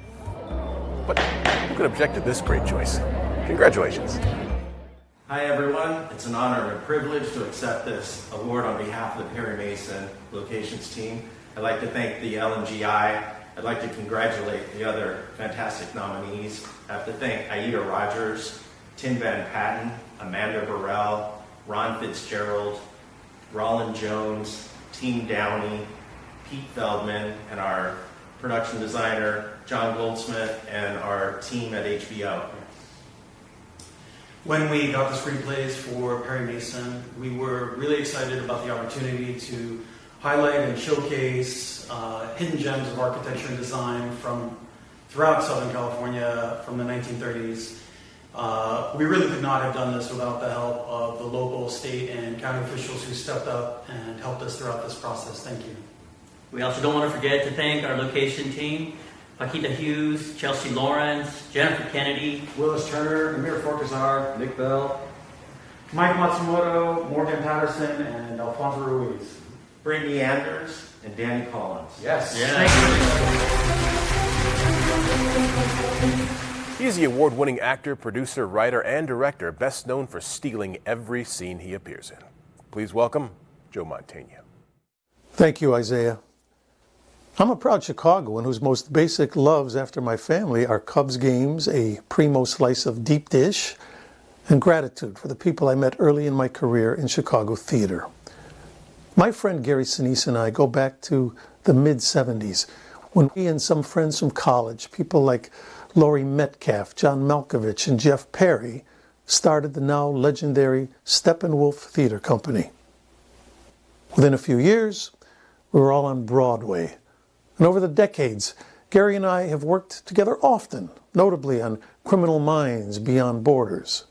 But who could object to this great choice? Congratulations. Hi everyone, it's an honor and a privilege to accept this award on behalf of the Perry Mason Locations team. I'd like to thank the LMGI. I'd like to congratulate the other fantastic nominees. I have to thank Aida Rogers, Tim Van Patten, Amanda Burrell, Ron Fitzgerald, Roland Jones, Team Downey, Pete Feldman, and our production designer, John Goldsmith, and our team at HBO. When we got the screenplays for Perry Mason, we were really excited about the opportunity to highlight and showcase hidden gems of architecture and design from throughout Southern California from the 1930s. We really could not have done this without the help of the local, state, and county officials who stepped up and helped us throughout this process. Thank you. We also don't want to forget to thank our location team, Paquita Hughes, Chelsea Lawrence, Jennifer Kennedy, Willis Turner, Amir Forkazar, Nick Bell, Mike Matsumoto, Morgan Patterson, and Alfonso Ruiz. Brittany Anders and Danny Collins. Yes. He's the award-winning actor, producer, writer, and director, best known for stealing every scene he appears in. Please welcome Joe Mantegna. Thank you, Isaiah. I'm a proud Chicagoan whose most basic loves after my family are Cubs games, a primo slice of deep dish, and gratitude for the people I met early in my career in Chicago theater. My friend Gary Sinise and I go back to the mid-'70s when we and some friends from college, people like Laurie Metcalf, John Malkovich, and Jeff Perry, started the now legendary Steppenwolf Theater Company. Within a few years, we were all on Broadway. And over the decades, Gary and I have worked together often, notably on Criminal Minds Beyond Borders.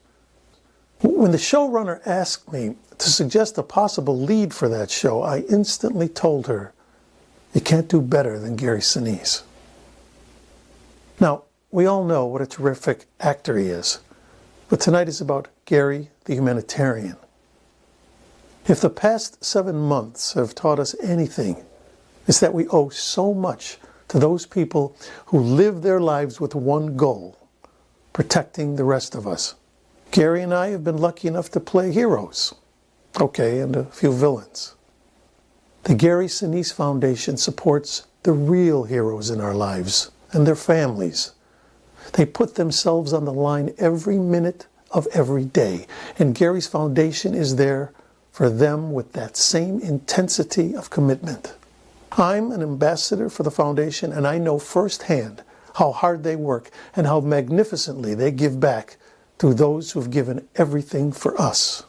When the showrunner asked me to suggest a possible lead for that show, I instantly told her, "You can't do better than Gary Sinise." Now, we all know what a terrific actor he is, but tonight is about Gary the humanitarian. If the past 7 months have taught us anything, it's that we owe so much to those people who live their lives with one goal, protecting the rest of us. Gary and I have been lucky enough to play heroes, okay, and a few villains. The Gary Sinise Foundation supports the real heroes in our lives and their families, They put themselves on the line every minute of every day. And Gary's Foundation is there for them with that same intensity of commitment. I'm an ambassador for the foundation, and I know firsthand how hard they work and how magnificently they give back to those who've given everything for us.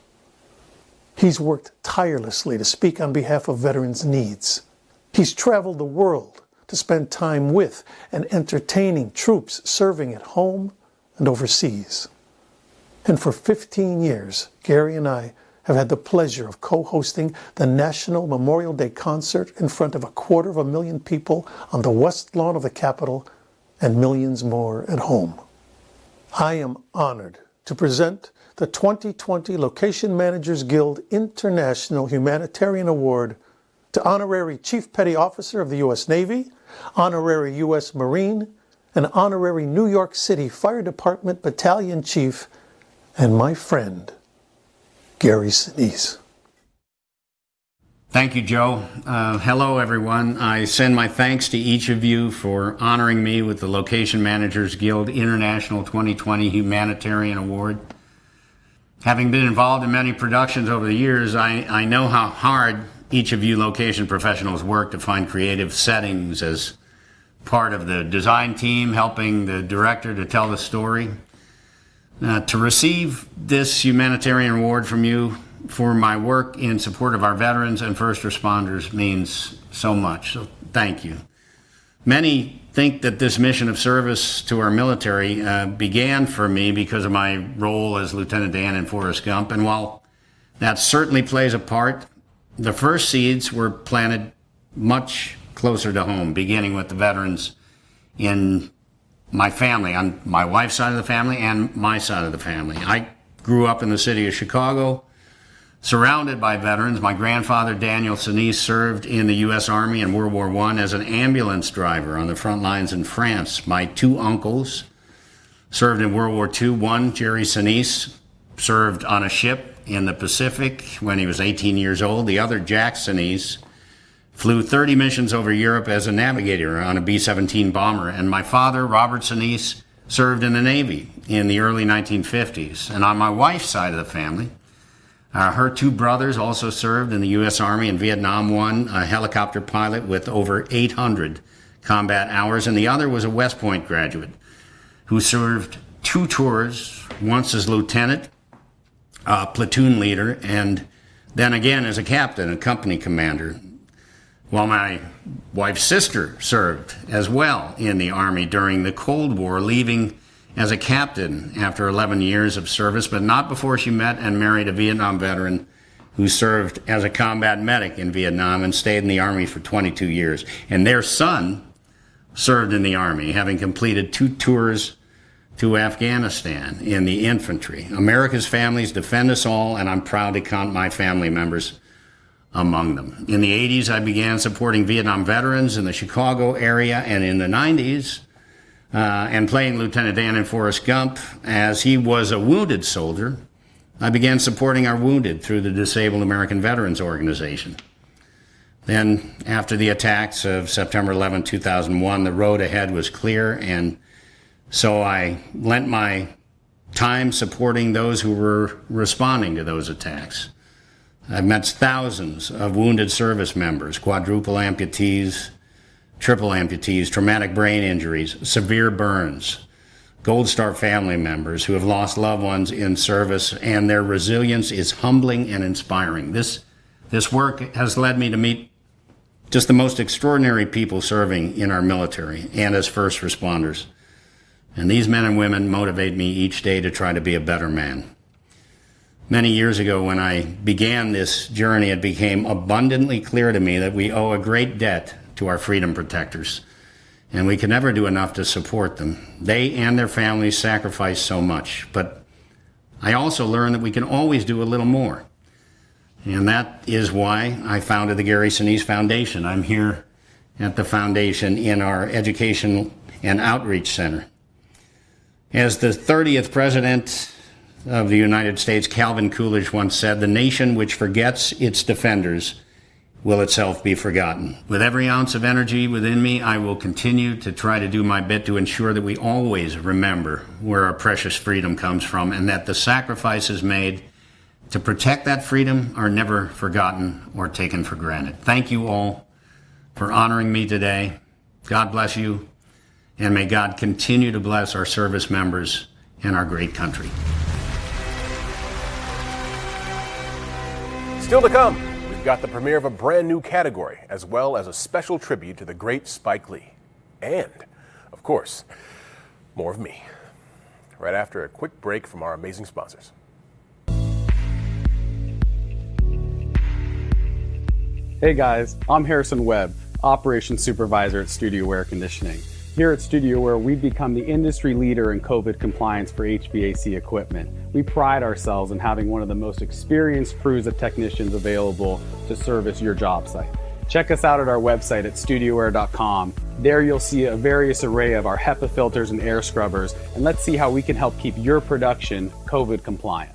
He's worked tirelessly to speak on behalf of veterans' needs. He's traveled the world to spend time with and entertaining troops serving at home and overseas. And for 15 years, Gary and I have had the pleasure of co-hosting the National Memorial Day concert in front of 250,000 people on the West Lawn of the Capitol and millions more at home. I am honored to present the 2020 Location Managers Guild International Humanitarian Award to Honorary Chief Petty Officer of the U.S. Navy, Honorary U.S. Marine, and Honorary New York City Fire Department Battalion Chief, and my friend, Gary Sinise. Thank you, Joe. Hello, everyone. I send my thanks to each of you for honoring me with the Location Managers Guild International 2020 Humanitarian Award. Having been involved in many productions over the years, I know how hard each of you location professionals work to find creative settings as part of the design team, helping the director to tell the story. To receive this humanitarian award from you for my work in support of our veterans and first responders means so much, so thank you. Many think that this mission of service to our military began for me because of my role as Lieutenant Dan in Forrest Gump, and while that certainly plays a part, the first seeds were planted much closer to home, beginning with the veterans in my family, on my wife's side of the family and my side of the family. I grew up in the city of Chicago, surrounded by veterans. My grandfather, Daniel Sinise, served in the U.S. Army in World War I as an ambulance driver on the front lines in France. My two uncles served in World War II. One, Jerry Sinise, served on a ship in the Pacific when he was 18 years old. The other, Jack Sinise, flew 30 missions over Europe as a navigator on a B-17 bomber. And my father, Robert Sinise, served in the Navy in the early 1950s. And on my wife's side of the family, her two brothers also served in the U.S. Army in Vietnam. One, a helicopter pilot with over 800 combat hours, and the other was a West Point graduate who served 2 tours, once as lieutenant, platoon leader, and then again as a captain, a company commander. While my wife's sister served as well in the Army during the Cold War, leaving as a captain after 11 years of service, but not before she met and married a Vietnam veteran who served as a combat medic in Vietnam and stayed in the Army for 22 years. And their son served in the Army, having completed 2 tours to Afghanistan in the infantry. America's families defend us all, and I'm proud to count my family members among them. In the 80s, I began supporting Vietnam veterans in the Chicago area, and in the 90s, and playing Lieutenant Dan in Forrest Gump, as he was a wounded soldier, I began supporting our wounded through the Disabled American Veterans Organization. Then, after the attacks of September 11, 2001, the road ahead was clear, and so I lent my time supporting those who were responding to those attacks. I've met thousands of wounded service members, quadruple amputees, triple amputees, traumatic brain injuries, severe burns, Gold Star family members who have lost loved ones in service, and their resilience is humbling and inspiring. This work has led me to meet just the most extraordinary people serving in our military and as first responders. And these men and women motivate me each day to try to be a better man. Many years ago, when I began this journey, it became abundantly clear to me that we owe a great debt to our freedom protectors, and we can never do enough to support them. They and their families sacrifice so much, but I also learned that we can always do a little more. And that is why I founded the Gary Sinise Foundation. I'm here at the foundation in our Education and Outreach Center. As the 30th President of the United States, Calvin Coolidge, once said, "The nation which forgets its defenders will itself be forgotten. With every ounce of energy within me, I will continue to try to do my bit to ensure that we always remember where our precious freedom comes from and that the sacrifices made to protect that freedom are never forgotten or taken for granted. Thank you all for honoring me today. God bless you, and may God continue to bless our service members and our great country. Still to come, we've got the premiere of a brand new category, as well as a special tribute to the great Spike Lee. And, of course, more of me. Right after a quick break from our amazing sponsors. Hey guys, I'm Harrison Webb, Operations Supervisor at Studio Air Conditioning. Here at Studio Air, we've become the industry leader in COVID compliance for HVAC equipment. We pride ourselves in having one of the most experienced crews of technicians available to service your job site. Check us out at our website at studioair.com. There you'll see a various array of our HEPA filters and air scrubbers, and let's see how we can help keep your production COVID compliant.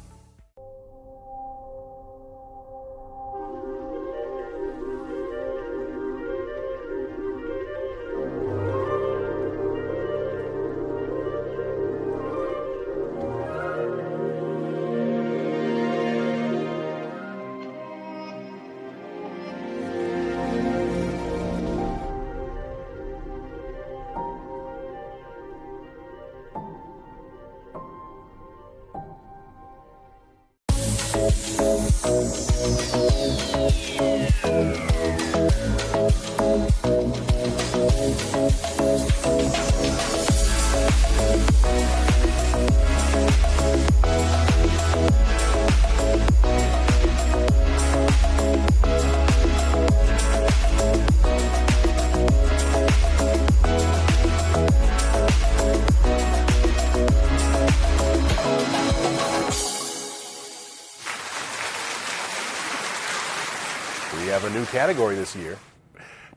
Category this year.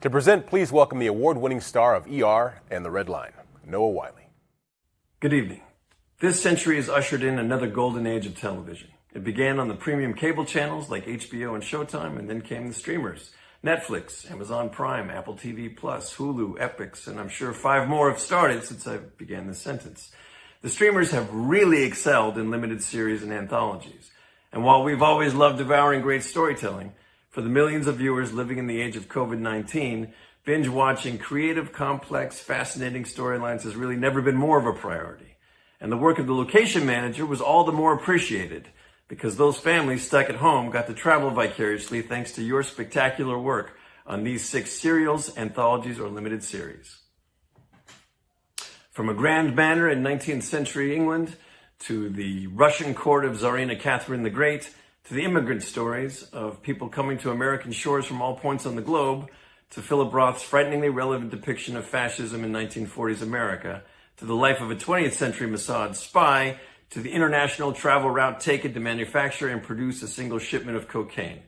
To present, please welcome the award-winning star of ER and The Red Line, Noah Wiley. Good evening. This century has ushered in another golden age of television. It began on the premium cable channels like HBO and Showtime, and then came the streamers. Netflix, Amazon Prime, Apple TV+, Hulu, Epix, and I'm sure 5 more have started since I began this sentence. The streamers have really excelled in limited series and anthologies. And while we've always loved devouring great storytelling, for the millions of viewers living in the age of COVID-19, binge watching creative, complex, fascinating storylines has really never been more of a priority. And the work of the location manager was all the more appreciated because those families stuck at home got to travel vicariously thanks to your spectacular work on these 6 serials, anthologies, or limited series. From a grand manor in 19th century England to the Russian court of Tsarina Catherine the Great, to the immigrant stories of people coming to American shores from all points on the globe, to Philip Roth's frighteningly relevant depiction of fascism in 1940s America, to the life of a 20th century Mossad spy, to the international travel route taken to manufacture and produce a single shipment of cocaine.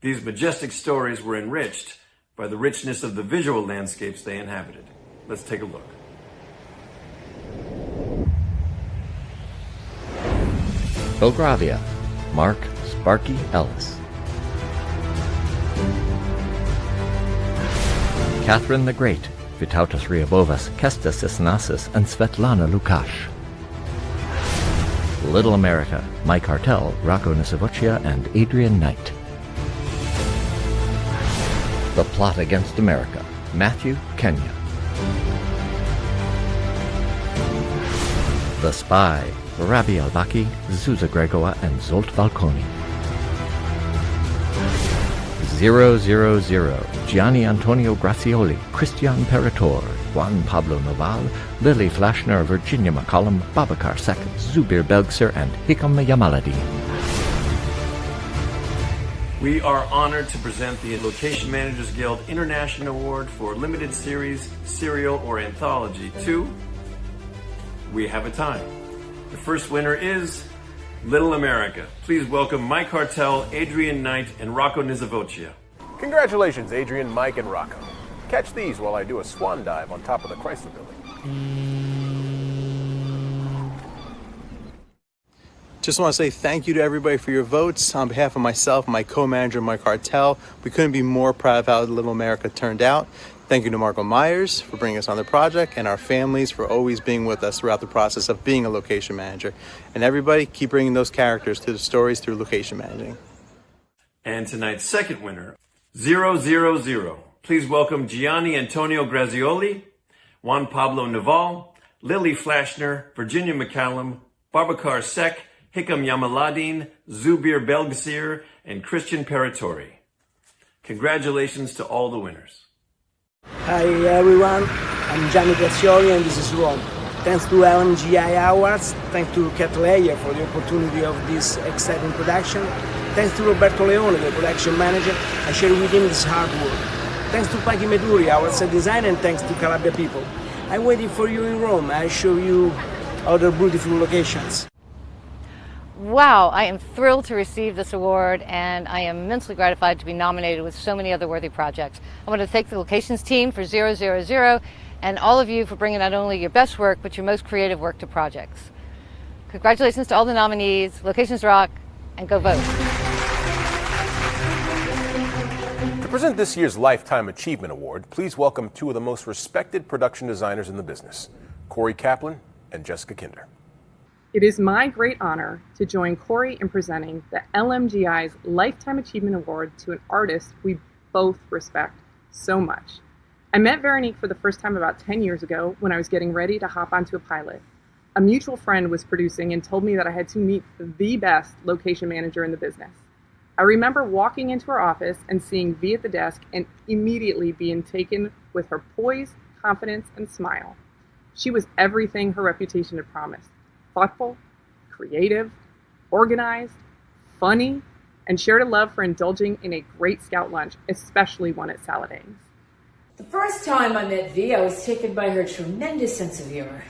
These majestic stories were enriched by the richness of the visual landscapes they inhabited. Let's take a look. Belgravia, Mark Sparky Ellis. Catherine the Great, Vytautas Ryabovas, Kestas Isnasis, and Svetlana Lukash. Little America, Mike Hartel, Rocco Nisivocia, and Adrian Knight. The Plot Against America, Matthew Kenya. The Spy, Rabi Albaki, Zuza Gregoa, and Zolt Valconi. 000, Gianni Antonio Gracioli, Christian Peritor, Juan Pablo Noval, Lily Flashner, Virginia McCollum, Babakar Sek, Zubir Belgser, and Hikam Yamaladi. We are honored to present the Location Managers Guild International Award for Limited Series, Serial, or Anthology to We Have a Time. The first winner is Little America. Please welcome Mike Hartel, Adrian Knight, and Rocco Nisivocia. Congratulations, Adrian, Mike, and Rocco. Catch these while I do a swan dive on top of the Chrysler Building. Just want to say thank you to everybody for your votes. On behalf of myself, my co-manager, Mike Hartel, we couldn't be more proud of how Little America turned out. Thank you to Marco Myers for bringing us on the project and our families for always being with us throughout the process of being a location manager. And everybody, keep bringing those characters to the stories through location managing. And tonight's second winner, 000. Please welcome Gianni Antonio Grazioli, Juan Pablo Naval, Lily Flashner, Virginia McCallum, Babacar Sek, Hikam Yamaladin, Zubir Belgsir, and Christian Paratori. Congratulations to all the winners. Hi everyone, I'm Gianni Grazioli and this is Rome. Thanks to LMGI Awards, thanks to Cat Layer for the opportunity of this exciting production, thanks to Roberto Leone, the production manager, I share with him this hard work. Thanks to Paki Meduri, our set designer, and thanks to Calabria people. I'm waiting for you in Rome. I'll show you other beautiful locations. Wow, I am thrilled to receive this award, and I am immensely gratified to be nominated with so many other worthy projects. I want to thank the locations team for 000 and all of you for bringing not only your best work, but your most creative work to projects. Congratulations to all the nominees, Locations Rock, and go vote. To present this year's Lifetime Achievement Award, please welcome two of the most respected production designers in the business, Corey Kaplan and Jessica Kinder. It is my great honor to join Corey in presenting the LMGI's Lifetime Achievement Award to an artist we both respect so much. I met Veronique for the first time about 10 years ago when I was getting ready to hop onto a pilot. A mutual friend was producing and told me that I had to meet the best location manager in the business. I remember walking into her office and seeing V at the desk and immediately being taken with her poise, confidence, and smile. She was everything her reputation had promised. Thoughtful, creative, organized, funny, and shared a love for indulging in a great scout lunch, especially one at Saladin's. The first time I met V, I was taken by her tremendous sense of humor.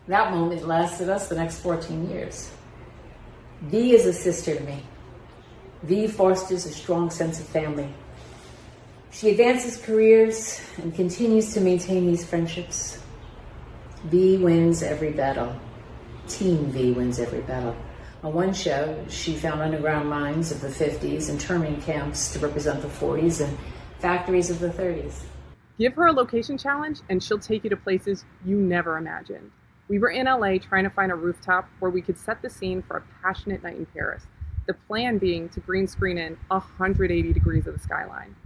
That moment lasted us the next 14 years. V is a sister to me. V fosters a strong sense of family. She advances careers and continues to maintain these friendships. V wins every battle. Team V wins every battle. On one show, she found underground mines of the 50s, internment camps to represent the 40s, and factories of the 30s. Give her a location challenge and she'll take you to places you never imagined. We were in LA trying to find a rooftop where we could set the scene for a passionate night in Paris. The plan being to green screen in 180 degrees of the skyline.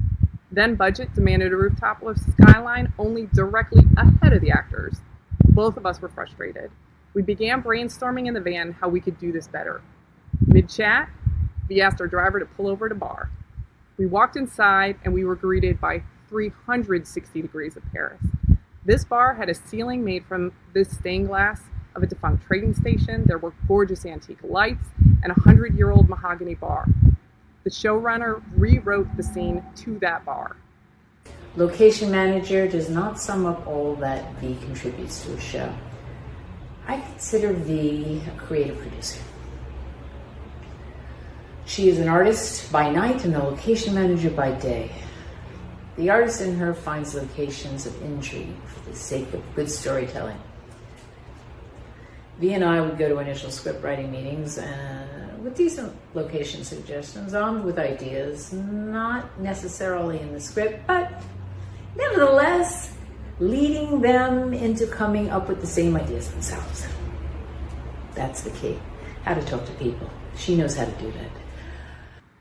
Then budget demanded a rooftop with skyline only directly ahead of the actors. Both of us were frustrated. We began brainstorming in the van how we could do this better. Mid-chat, we asked our driver to pull over at a bar. We walked inside and we were greeted by 360 degrees of Paris. This bar had a ceiling made from this stained glass of a defunct trading station. There were gorgeous antique lights and a 100-year-old mahogany bar. The showrunner rewrote the scene to that bar. Location manager does not sum up all that V contributes to a show. I consider V a creative producer. She is an artist by night and a location manager by day. The artist in her finds locations of intrigue for the sake of good storytelling. V and I would go to initial script writing meetings with decent location suggestions, armed with ideas, not necessarily in the script, but nevertheless, leading them into coming up with the same ideas themselves. That's the key. How to talk to people. She knows how to do that.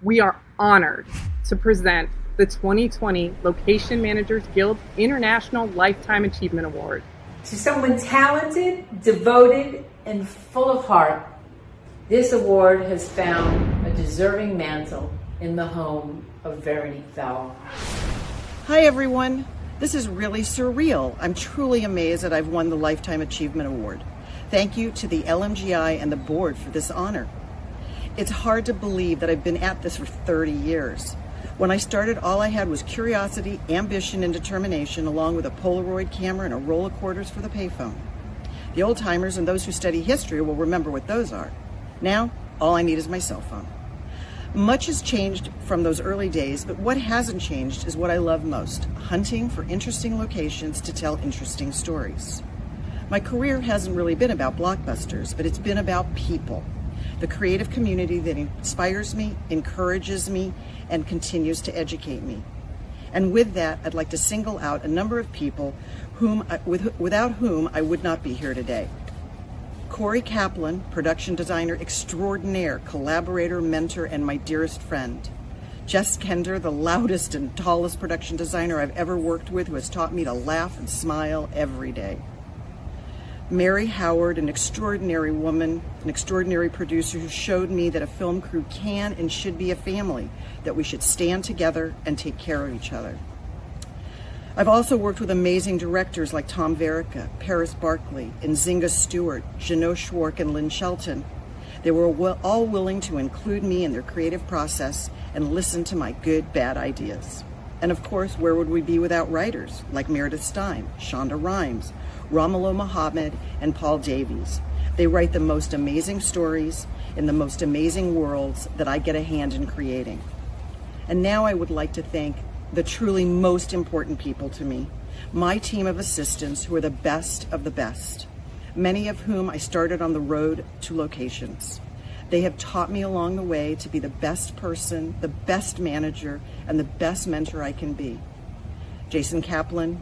We are honored to present the 2020 Location Managers Guild International Lifetime Achievement Award. To someone talented, devoted, and full of heart, this award has found a deserving mantle in the home of Veronique Vowell. Hi everyone. This is really surreal. I'm truly amazed that I've won the Lifetime Achievement Award. Thank you to the LMGI and the board for this honor. It's hard to believe that I've been at this for 30 years. When I started, all I had was curiosity, ambition, and determination, along with a Polaroid camera and a roll of quarters for the payphone. The old-timers and those who study history will remember what those are. Now, all I need is my cell phone. Much has changed from those early days, but what hasn't changed is what I love most, hunting for interesting locations to tell interesting stories. My career hasn't really been about blockbusters, but it's been about people. the creative community that inspires me, encourages me, and continues to educate me. And with that, I'd like to single out a number of people without whom I would not be here today. Corey Kaplan, production designer extraordinaire, collaborator, mentor, and my dearest friend. Jess Kender, the loudest and tallest production designer I've ever worked with, who has taught me to laugh and smile every day. Mary Howard, an extraordinary woman, an extraordinary producer who showed me that a film crew can and should be a family, that we should stand together and take care of each other. I've also worked with amazing directors like Tom Verica, Paris Barkley, Nzinga Stewart, Jeannot Schwark, and Lynn Shelton. They were all willing to include me in their creative process and listen to my good, bad ideas. And of course, where would we be without writers like Meredith Stein, Shonda Rhimes, Romulo Mohammed, and Paul Davies? They write the most amazing stories in the most amazing worlds that I get a hand in creating. And now I would like to thank the truly most important people to me, my team of assistants who are the best of the best, many of whom I started on the road to locations. They have taught me along the way to be the best person, the best manager, and the best mentor I can be. Jason Kaplan,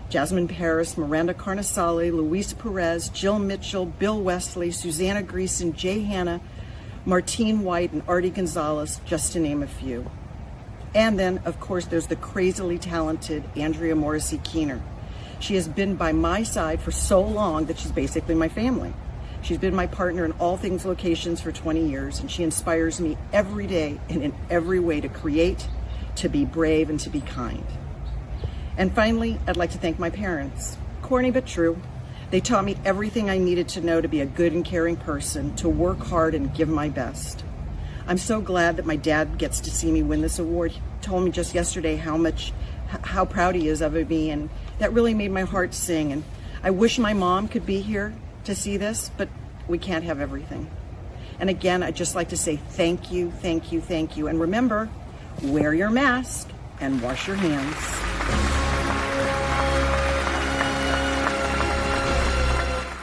Jasmine Paris, Miranda Carnesale, Luis Perez, Jill Mitchell, Bill Wesley, Susanna Greason, Jay Hanna, Martine White, and Artie Gonzalez, just to name a few. And then, of course, there's the crazily talented Andrea Morrissey Keener. She has been by my side for so long that she's basically my family. She's been my partner in all things locations for 20 years, and she inspires me every day and in every way to create, to be brave, and to be kind. And finally, I'd like to thank my parents. Corny but true. They taught me everything I needed to know to be a good and caring person, to work hard and give my best. I'm so glad that my dad gets to see me win this award. He told me just yesterday how proud he is of me, and that really made my heart sing. And I wish my mom could be here to see this, but we can't have everything. And again, I'd just like to say thank you, thank you, thank you. And remember, wear your mask and wash your hands.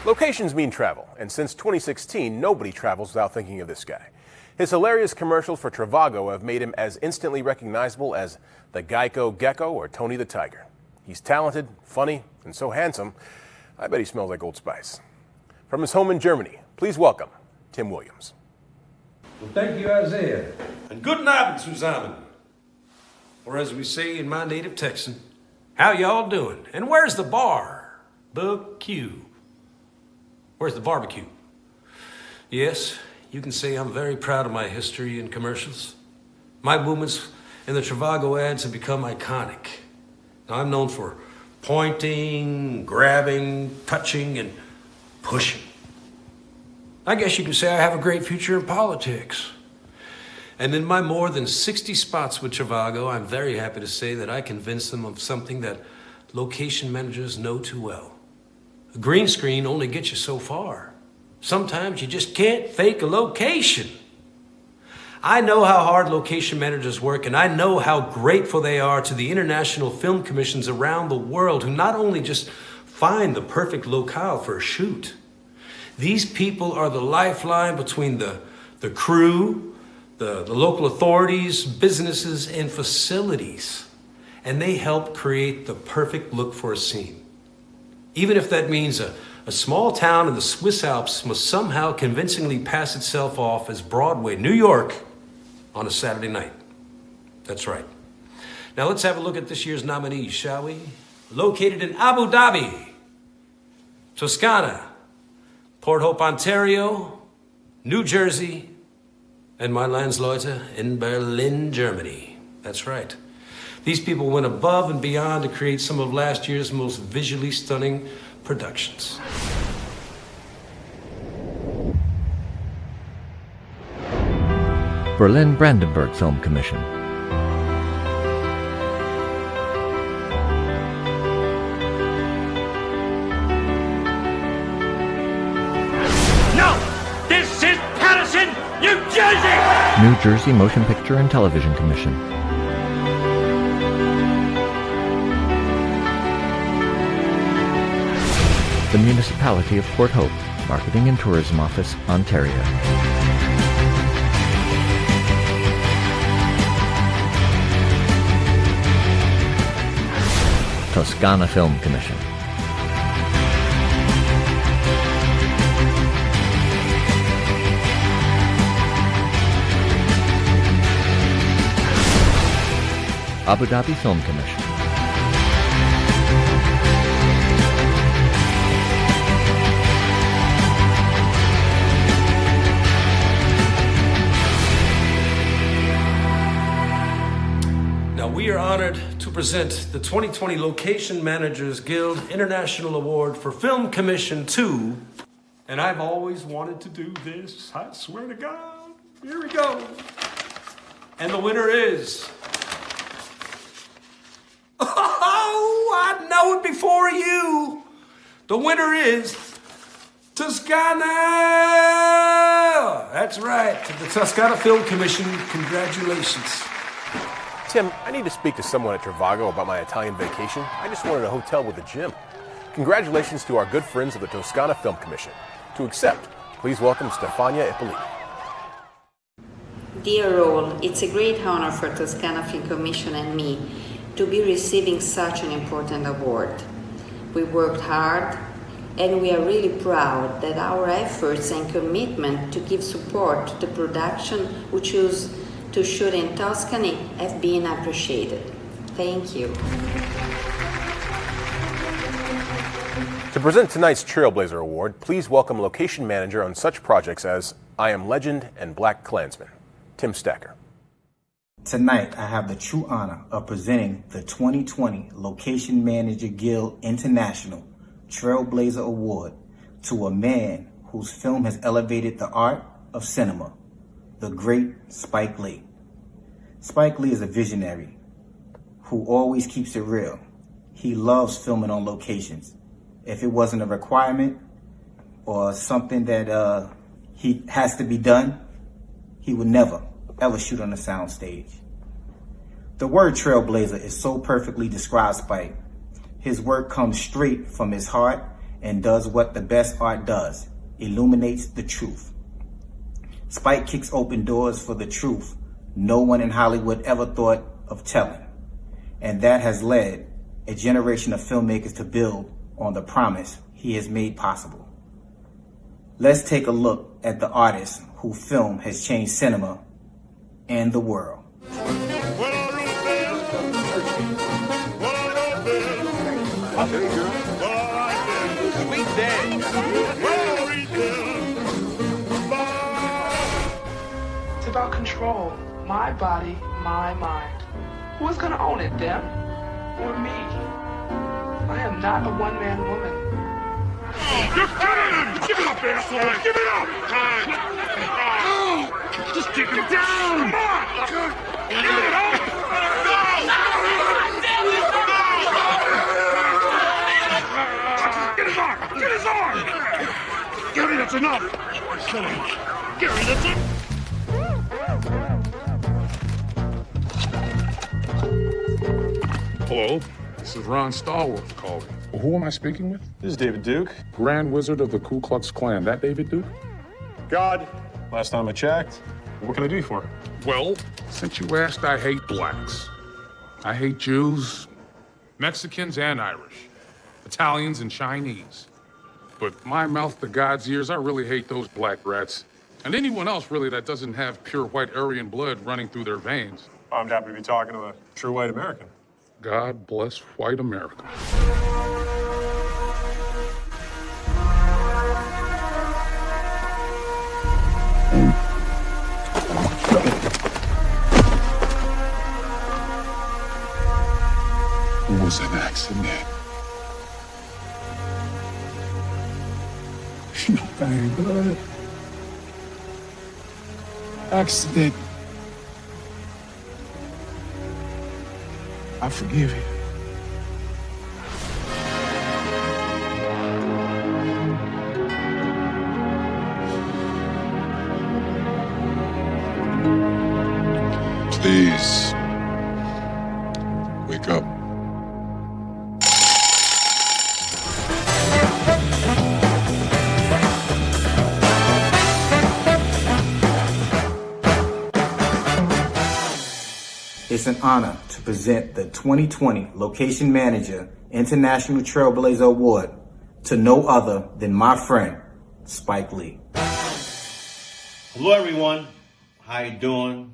Locations mean travel, and since 2016, nobody travels without thinking of this guy. His hilarious commercials for Trivago have made him as instantly recognizable as the Geico Gecko or Tony the Tiger. He's talented, funny, and so handsome, I bet he smells like Old Spice. From his home in Germany, please welcome Tim Williams. Well, thank you, Isaiah. And guten Abend zusammen. Or as we say in my native Texan, how y'all doing? And where's the bar? Q. Where's the barbecue? Yes, you can say I'm very proud of my history in commercials. My movements in the Trivago ads have become iconic. Now, I'm known for pointing, grabbing, touching, and pushing. I guess you could say I have a great future in politics. And in my more than 60 spots with Trivago, I'm very happy to say that I convinced them of something that location managers know too well. A green screen only gets you so far. Sometimes you just can't fake a location. I know how hard location managers work, and I know how grateful they are to the international film commissions around the world who not only just find the perfect locale for a shoot. These people are the lifeline between the crew, the local authorities, businesses, and facilities. And they help create the perfect look for a scene. Even if that means a small town in the Swiss Alps must somehow convincingly pass itself off as Broadway, New York, on a Saturday night. That's right. Now let's have a look at this year's nominees, shall we? Located in Abu Dhabi, Toscana, Port Hope, Ontario, New Jersey, and my Landsleute in Berlin, Germany. That's right. These people went above and beyond to create some of last year's most visually stunning productions. Berlin Brandenburg Film Commission. No! This is Patterson, New Jersey! New Jersey Motion Picture and Television Commission. The Municipality of Port Hope. Marketing and Tourism Office, Ontario. Toscana Film Commission. Abu Dhabi Film Commission. Now we are honored to present the 2020 Location Managers Guild International Award for Film Commission 2. And I've always wanted to do this, I swear to God. Here we go. And the winner is... Oh, I know it before you. The winner is Toscana. That's right, the Toscana Film Commission. Congratulations. Tim, I need to speak to someone at Trivago about my Italian vacation. I just wanted a hotel with a gym. Congratulations to our good friends of the Toscana Film Commission. To accept, please welcome Stefania Ippoliti. Dear Raul, it's a great honor for Toscana Film Commission and me to be receiving such an important award. We worked hard and we are really proud that our efforts and commitment to give support to the production we choose to shoot in Tuscany have been appreciated. Thank you. To present tonight's Trailblazer Award, please welcome location manager on such projects as I Am Legend and Black Klansman, Tim Stacker. Tonight, I have the true honor of presenting the 2020 Location Manager Guild International Trailblazer Award to a man whose film has elevated the art of cinema, the great Spike Lee. Spike Lee is a visionary who always keeps it real. He loves filming on locations. If it wasn't a requirement or something that he has to be done, he would never ever shoot on a sound stage. The word trailblazer is so perfectly describes Spike. His work comes straight from his heart and does what the best art does, illuminates the truth. Spike kicks open doors for the truth no one in Hollywood ever thought of telling. And that has led a generation of filmmakers to build on the promise he has made possible. Let's take a look at the artist whose film has changed cinema and the world. It's about control. My body, my mind. Who's gonna own it, them or me? I am not a one-man woman. You're killing him! Give it up, asshole! Give it up! Just take him down! Come on! Give it up! Get his arm! Get his arm! Gary, that's enough! Kill him! Gary, that's it! Hello, this is Ron Stallworth calling. Who am I speaking with? This is David Duke. Grand Wizard of the Ku Klux Klan. That David Duke? God, last time I checked. What can I do for you? Well, since you asked, I hate blacks. I hate Jews, Mexicans and Irish, Italians and Chinese. But my mouth to God's ears, I really hate those black rats. And anyone else, really, that doesn't have pure white Aryan blood running through their veins. I'm happy to be talking to a true white American. God bless white America. It was an accident. Nothing good. Accident. I forgive you. Please, wake up. It's an honor to present the 2020 Location Manager International Trailblazer Award to no other than my friend, Spike Lee. Hello everyone, how you doing?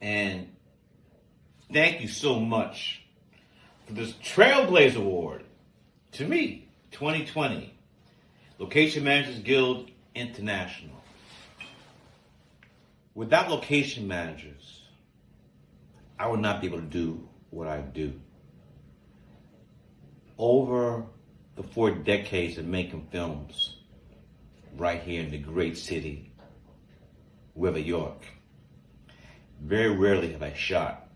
And thank you so much for this Trailblazer Award to me, 2020, Location Managers Guild International. Without location managers, I would not be able to do what I do. Over the 4 decades of making films right here in the great city, River York, very rarely have I shot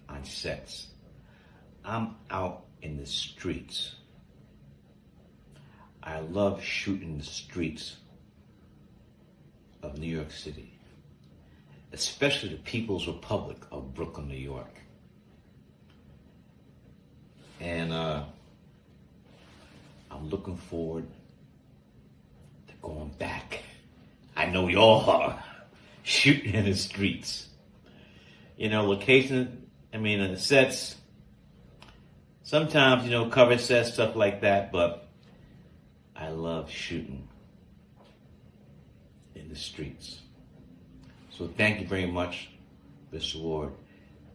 on sets. I'm out in the streets. I love shooting the streets of New York City, especially the People's Republic of Brooklyn, New York. And I'm looking forward to going back. I know we all are, shooting in the streets. You know, location, the sets, sometimes, cover sets, stuff like that, but I love shooting in the streets. So thank you very much for this award.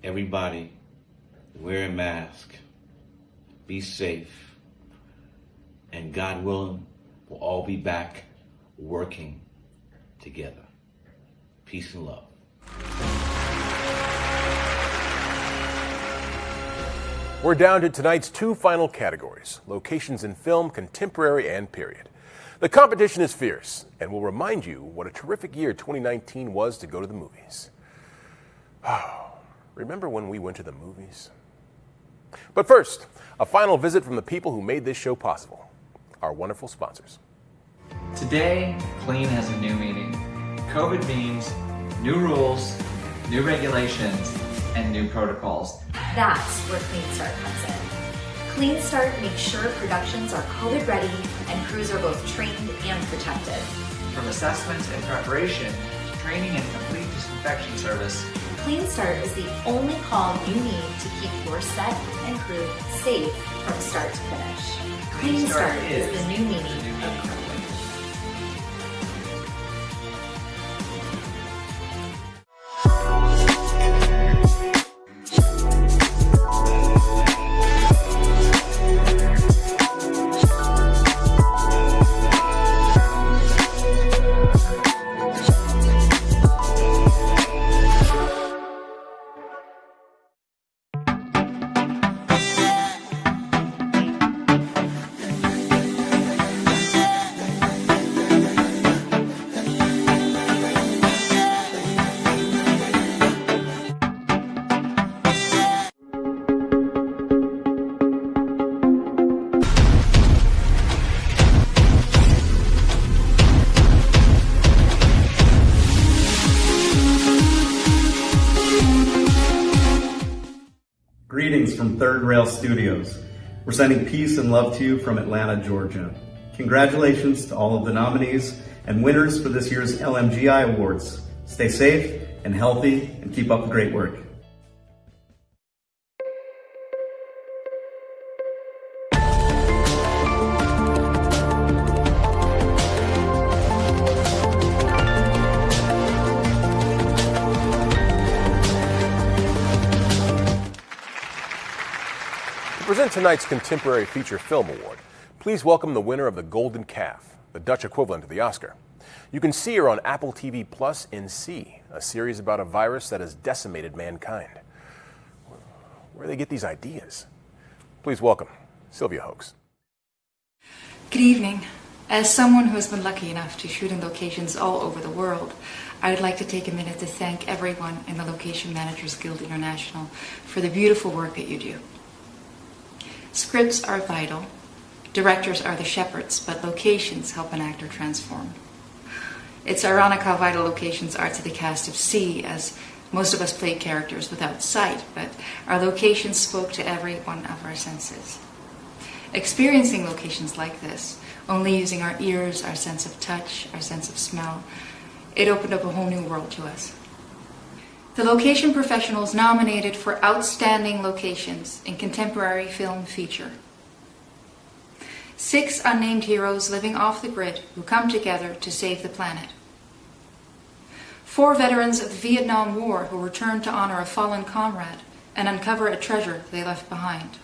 Everybody, wear a mask, be safe, and God willing, we'll all be back working together. Peace and love. We're down to tonight's 2 final categories, locations in film, contemporary and period. The competition is fierce, and we'll remind you what a terrific year 2019 was to go to the movies. Remember when we went to the movies? But first, a final visit from the people who made this show possible, our wonderful sponsors. Today, clean has a new meaning. COVID means new rules, new regulations, and new protocols. That's where Clean Start comes in. Clean Start makes sure productions are COVID ready and crews are both trained and protected. From assessment and preparation to training and complete disinfection service, Clean Start is the only call you need to keep your set and crew safe from start to finish. Clean Start is the new meaning of COVID. Greetings from Third Rail Studios. We're sending peace and love to you from Atlanta, Georgia. Congratulations to all of the nominees and winners for this year's LMGI Awards. Stay safe and healthy and keep up the great work. To present tonight's Contemporary Feature Film Award, please welcome the winner of the Golden Calf, the Dutch equivalent of the Oscar. You can see her on Apple TV Plus in C, a series about a virus that has decimated mankind. Where do they get these ideas? Please welcome Sylvia Hoeks. Good evening. As someone who has been lucky enough to shoot in locations all over the world, I would like to take a minute to thank everyone in the Location Managers Guild International for the beautiful work that you do. Scripts are vital, directors are the shepherds, but locations help an actor transform. It's ironic how vital locations are to the cast of C, as most of us played characters without sight, but our locations spoke to every one of our senses. Experiencing locations like this, only using our ears, our sense of touch, our sense of smell, it opened up a whole new world to us. The location professionals nominated for Outstanding Locations in Contemporary Film Feature. 6 unnamed heroes living off the grid who come together to save the planet. 4 veterans of the Vietnam War who return to honor a fallen comrade and uncover a treasure they left behind.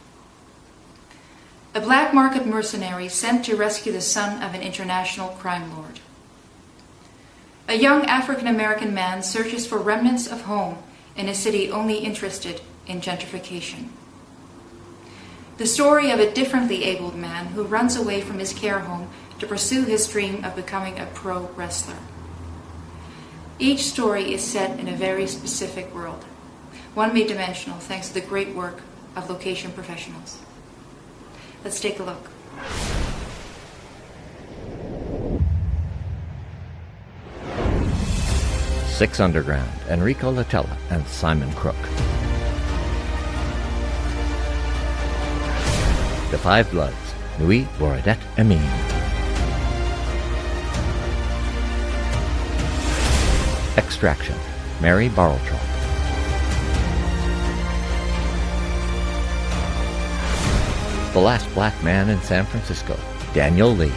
A black market mercenary sent to rescue the son of an international crime lord. A young African-American man searches for remnants of home in a city only interested in gentrification. The story of a differently abled man who runs away from his care home to pursue his dream of becoming a pro wrestler. Each story is set in a very specific world, one made dimensional thanks to the great work of location professionals. Let's take a look. Six Underground, Enrico Latella and Simon Crook. The Five Bloods, Nui Boradet Amin. Extraction, Mary Barltrop. The Last Black Man in San Francisco, Daniel Lee.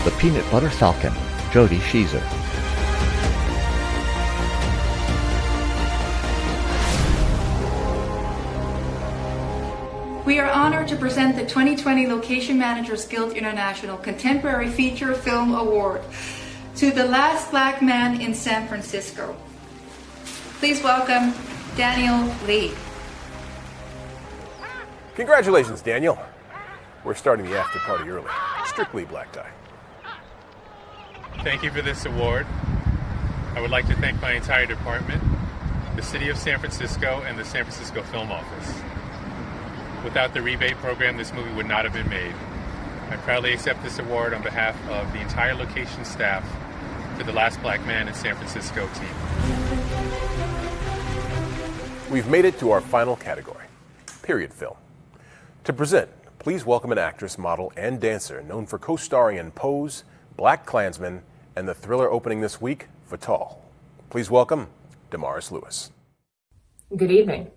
The Peanut Butter Falcon, Jody Sheezer. We are honored to present the 2020 Location Managers Guild International Contemporary Feature Film Award to The Last Black Man in San Francisco. Please welcome Daniel Lee. Congratulations, Daniel. We're starting the after party early. Strictly black tie. Thank you for this award. I would like to thank my entire department, the City of San Francisco, and the San Francisco Film Office. Without the rebate program, this movie would not have been made. I proudly accept this award on behalf of the entire location staff for The Last Black Man in San Francisco team. We've made it to our final category, period film. To present, please welcome an actress, model, and dancer known for co-starring in Pose, Black Klansman, and the thriller opening this week, Fatal. Please welcome Damaris Lewis. Good evening.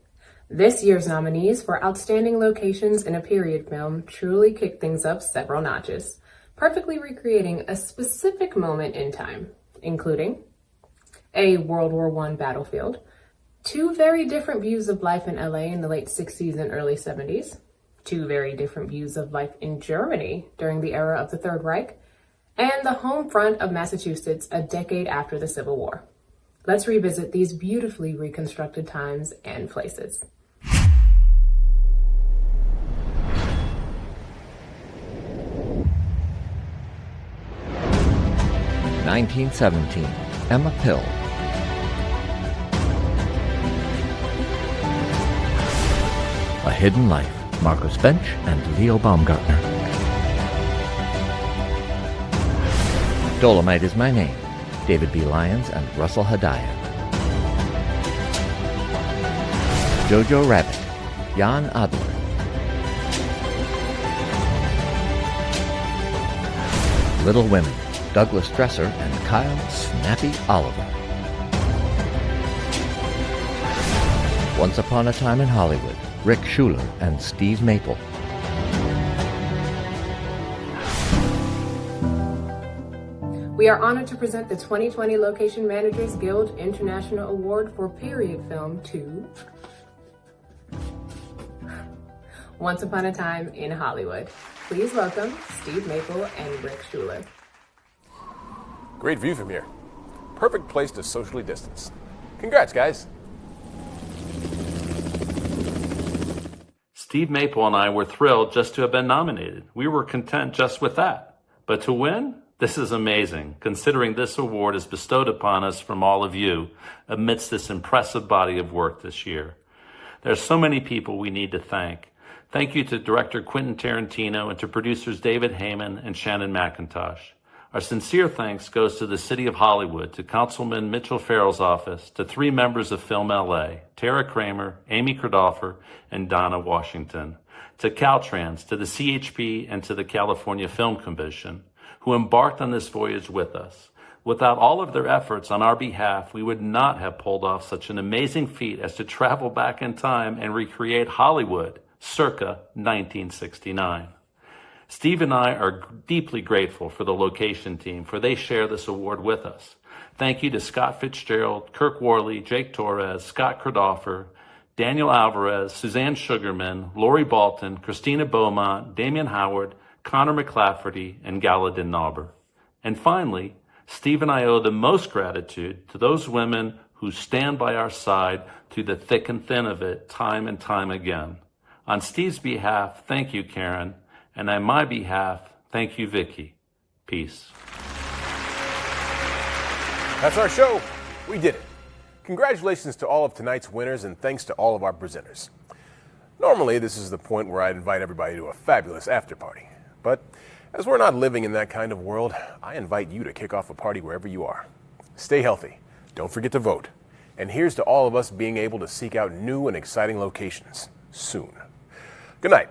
This year's nominees for Outstanding Locations in a Period Film truly kick things up several notches, perfectly recreating a specific moment in time, including a World War I battlefield, 2 very different views of life in LA in the late 60s and early 70s, 2 very different views of life in Germany during the era of the Third Reich, and the home front of Massachusetts a decade after the Civil War. Let's revisit these beautifully reconstructed times and places. 1917, Emma Pill. A Hidden Life, Marcus Bench and Leo Baumgartner. Dolomite Is My Name, David B. Lyons and Russell Hedaya. Jojo Rabbit, Jan Adler. Little Women, Douglas Dresser and Kyle Snappy Oliver. Once Upon a Time in Hollywood, Rick Schuler and Steve Maple. We are honored to present the 2020 Location Managers Guild International Award for Period Film to Once Upon a Time in Hollywood. Please welcome Steve Maple and Rick Schuler. Great view from here. Perfect place to socially distance. Congrats, guys. Steve Maple and I were thrilled just to have been nominated. We were content just with that. But to win? This is amazing, considering this award is bestowed upon us from all of you amidst this impressive body of work this year. There are so many people we need to thank. Thank you to Director Quentin Tarantino and to producers David Heyman and Shannon McIntosh. Our sincere thanks goes to the City of Hollywood, to Councilman Mitchell Farrell's office, to 3 members of Film LA, Tara Kramer, Amy Kerdoffer, and Donna Washington, to Caltrans, to the CHP, and to the California Film Commission, who embarked on this voyage with us. Without all of their efforts on our behalf, we would not have pulled off such an amazing feat as to travel back in time and recreate Hollywood circa 1969. Steve and I are deeply grateful for the location team, for they share this award with us. Thank you to Scott Fitzgerald, Kirk Worley, Jake Torres, Scott Kradoffer, Daniel Alvarez, Suzanne Sugarman, Lori Balton, Christina Beaumont, Damian Howard, Connor McClafferty, and Galadin Nauber. And finally, Steve and I owe the most gratitude to those women who stand by our side through the thick and thin of it time and time again. On Steve's behalf, thank you, Karen. And on my behalf, thank you, Vicki. Peace. That's our show. We did it. Congratulations to all of tonight's winners, and thanks to all of our presenters. Normally, this is the point where I'd invite everybody to a fabulous after party. But as we're not living in that kind of world, I invite you to kick off a party wherever you are. Stay healthy. Don't forget to vote. And here's to all of us being able to seek out new and exciting locations soon. Good night.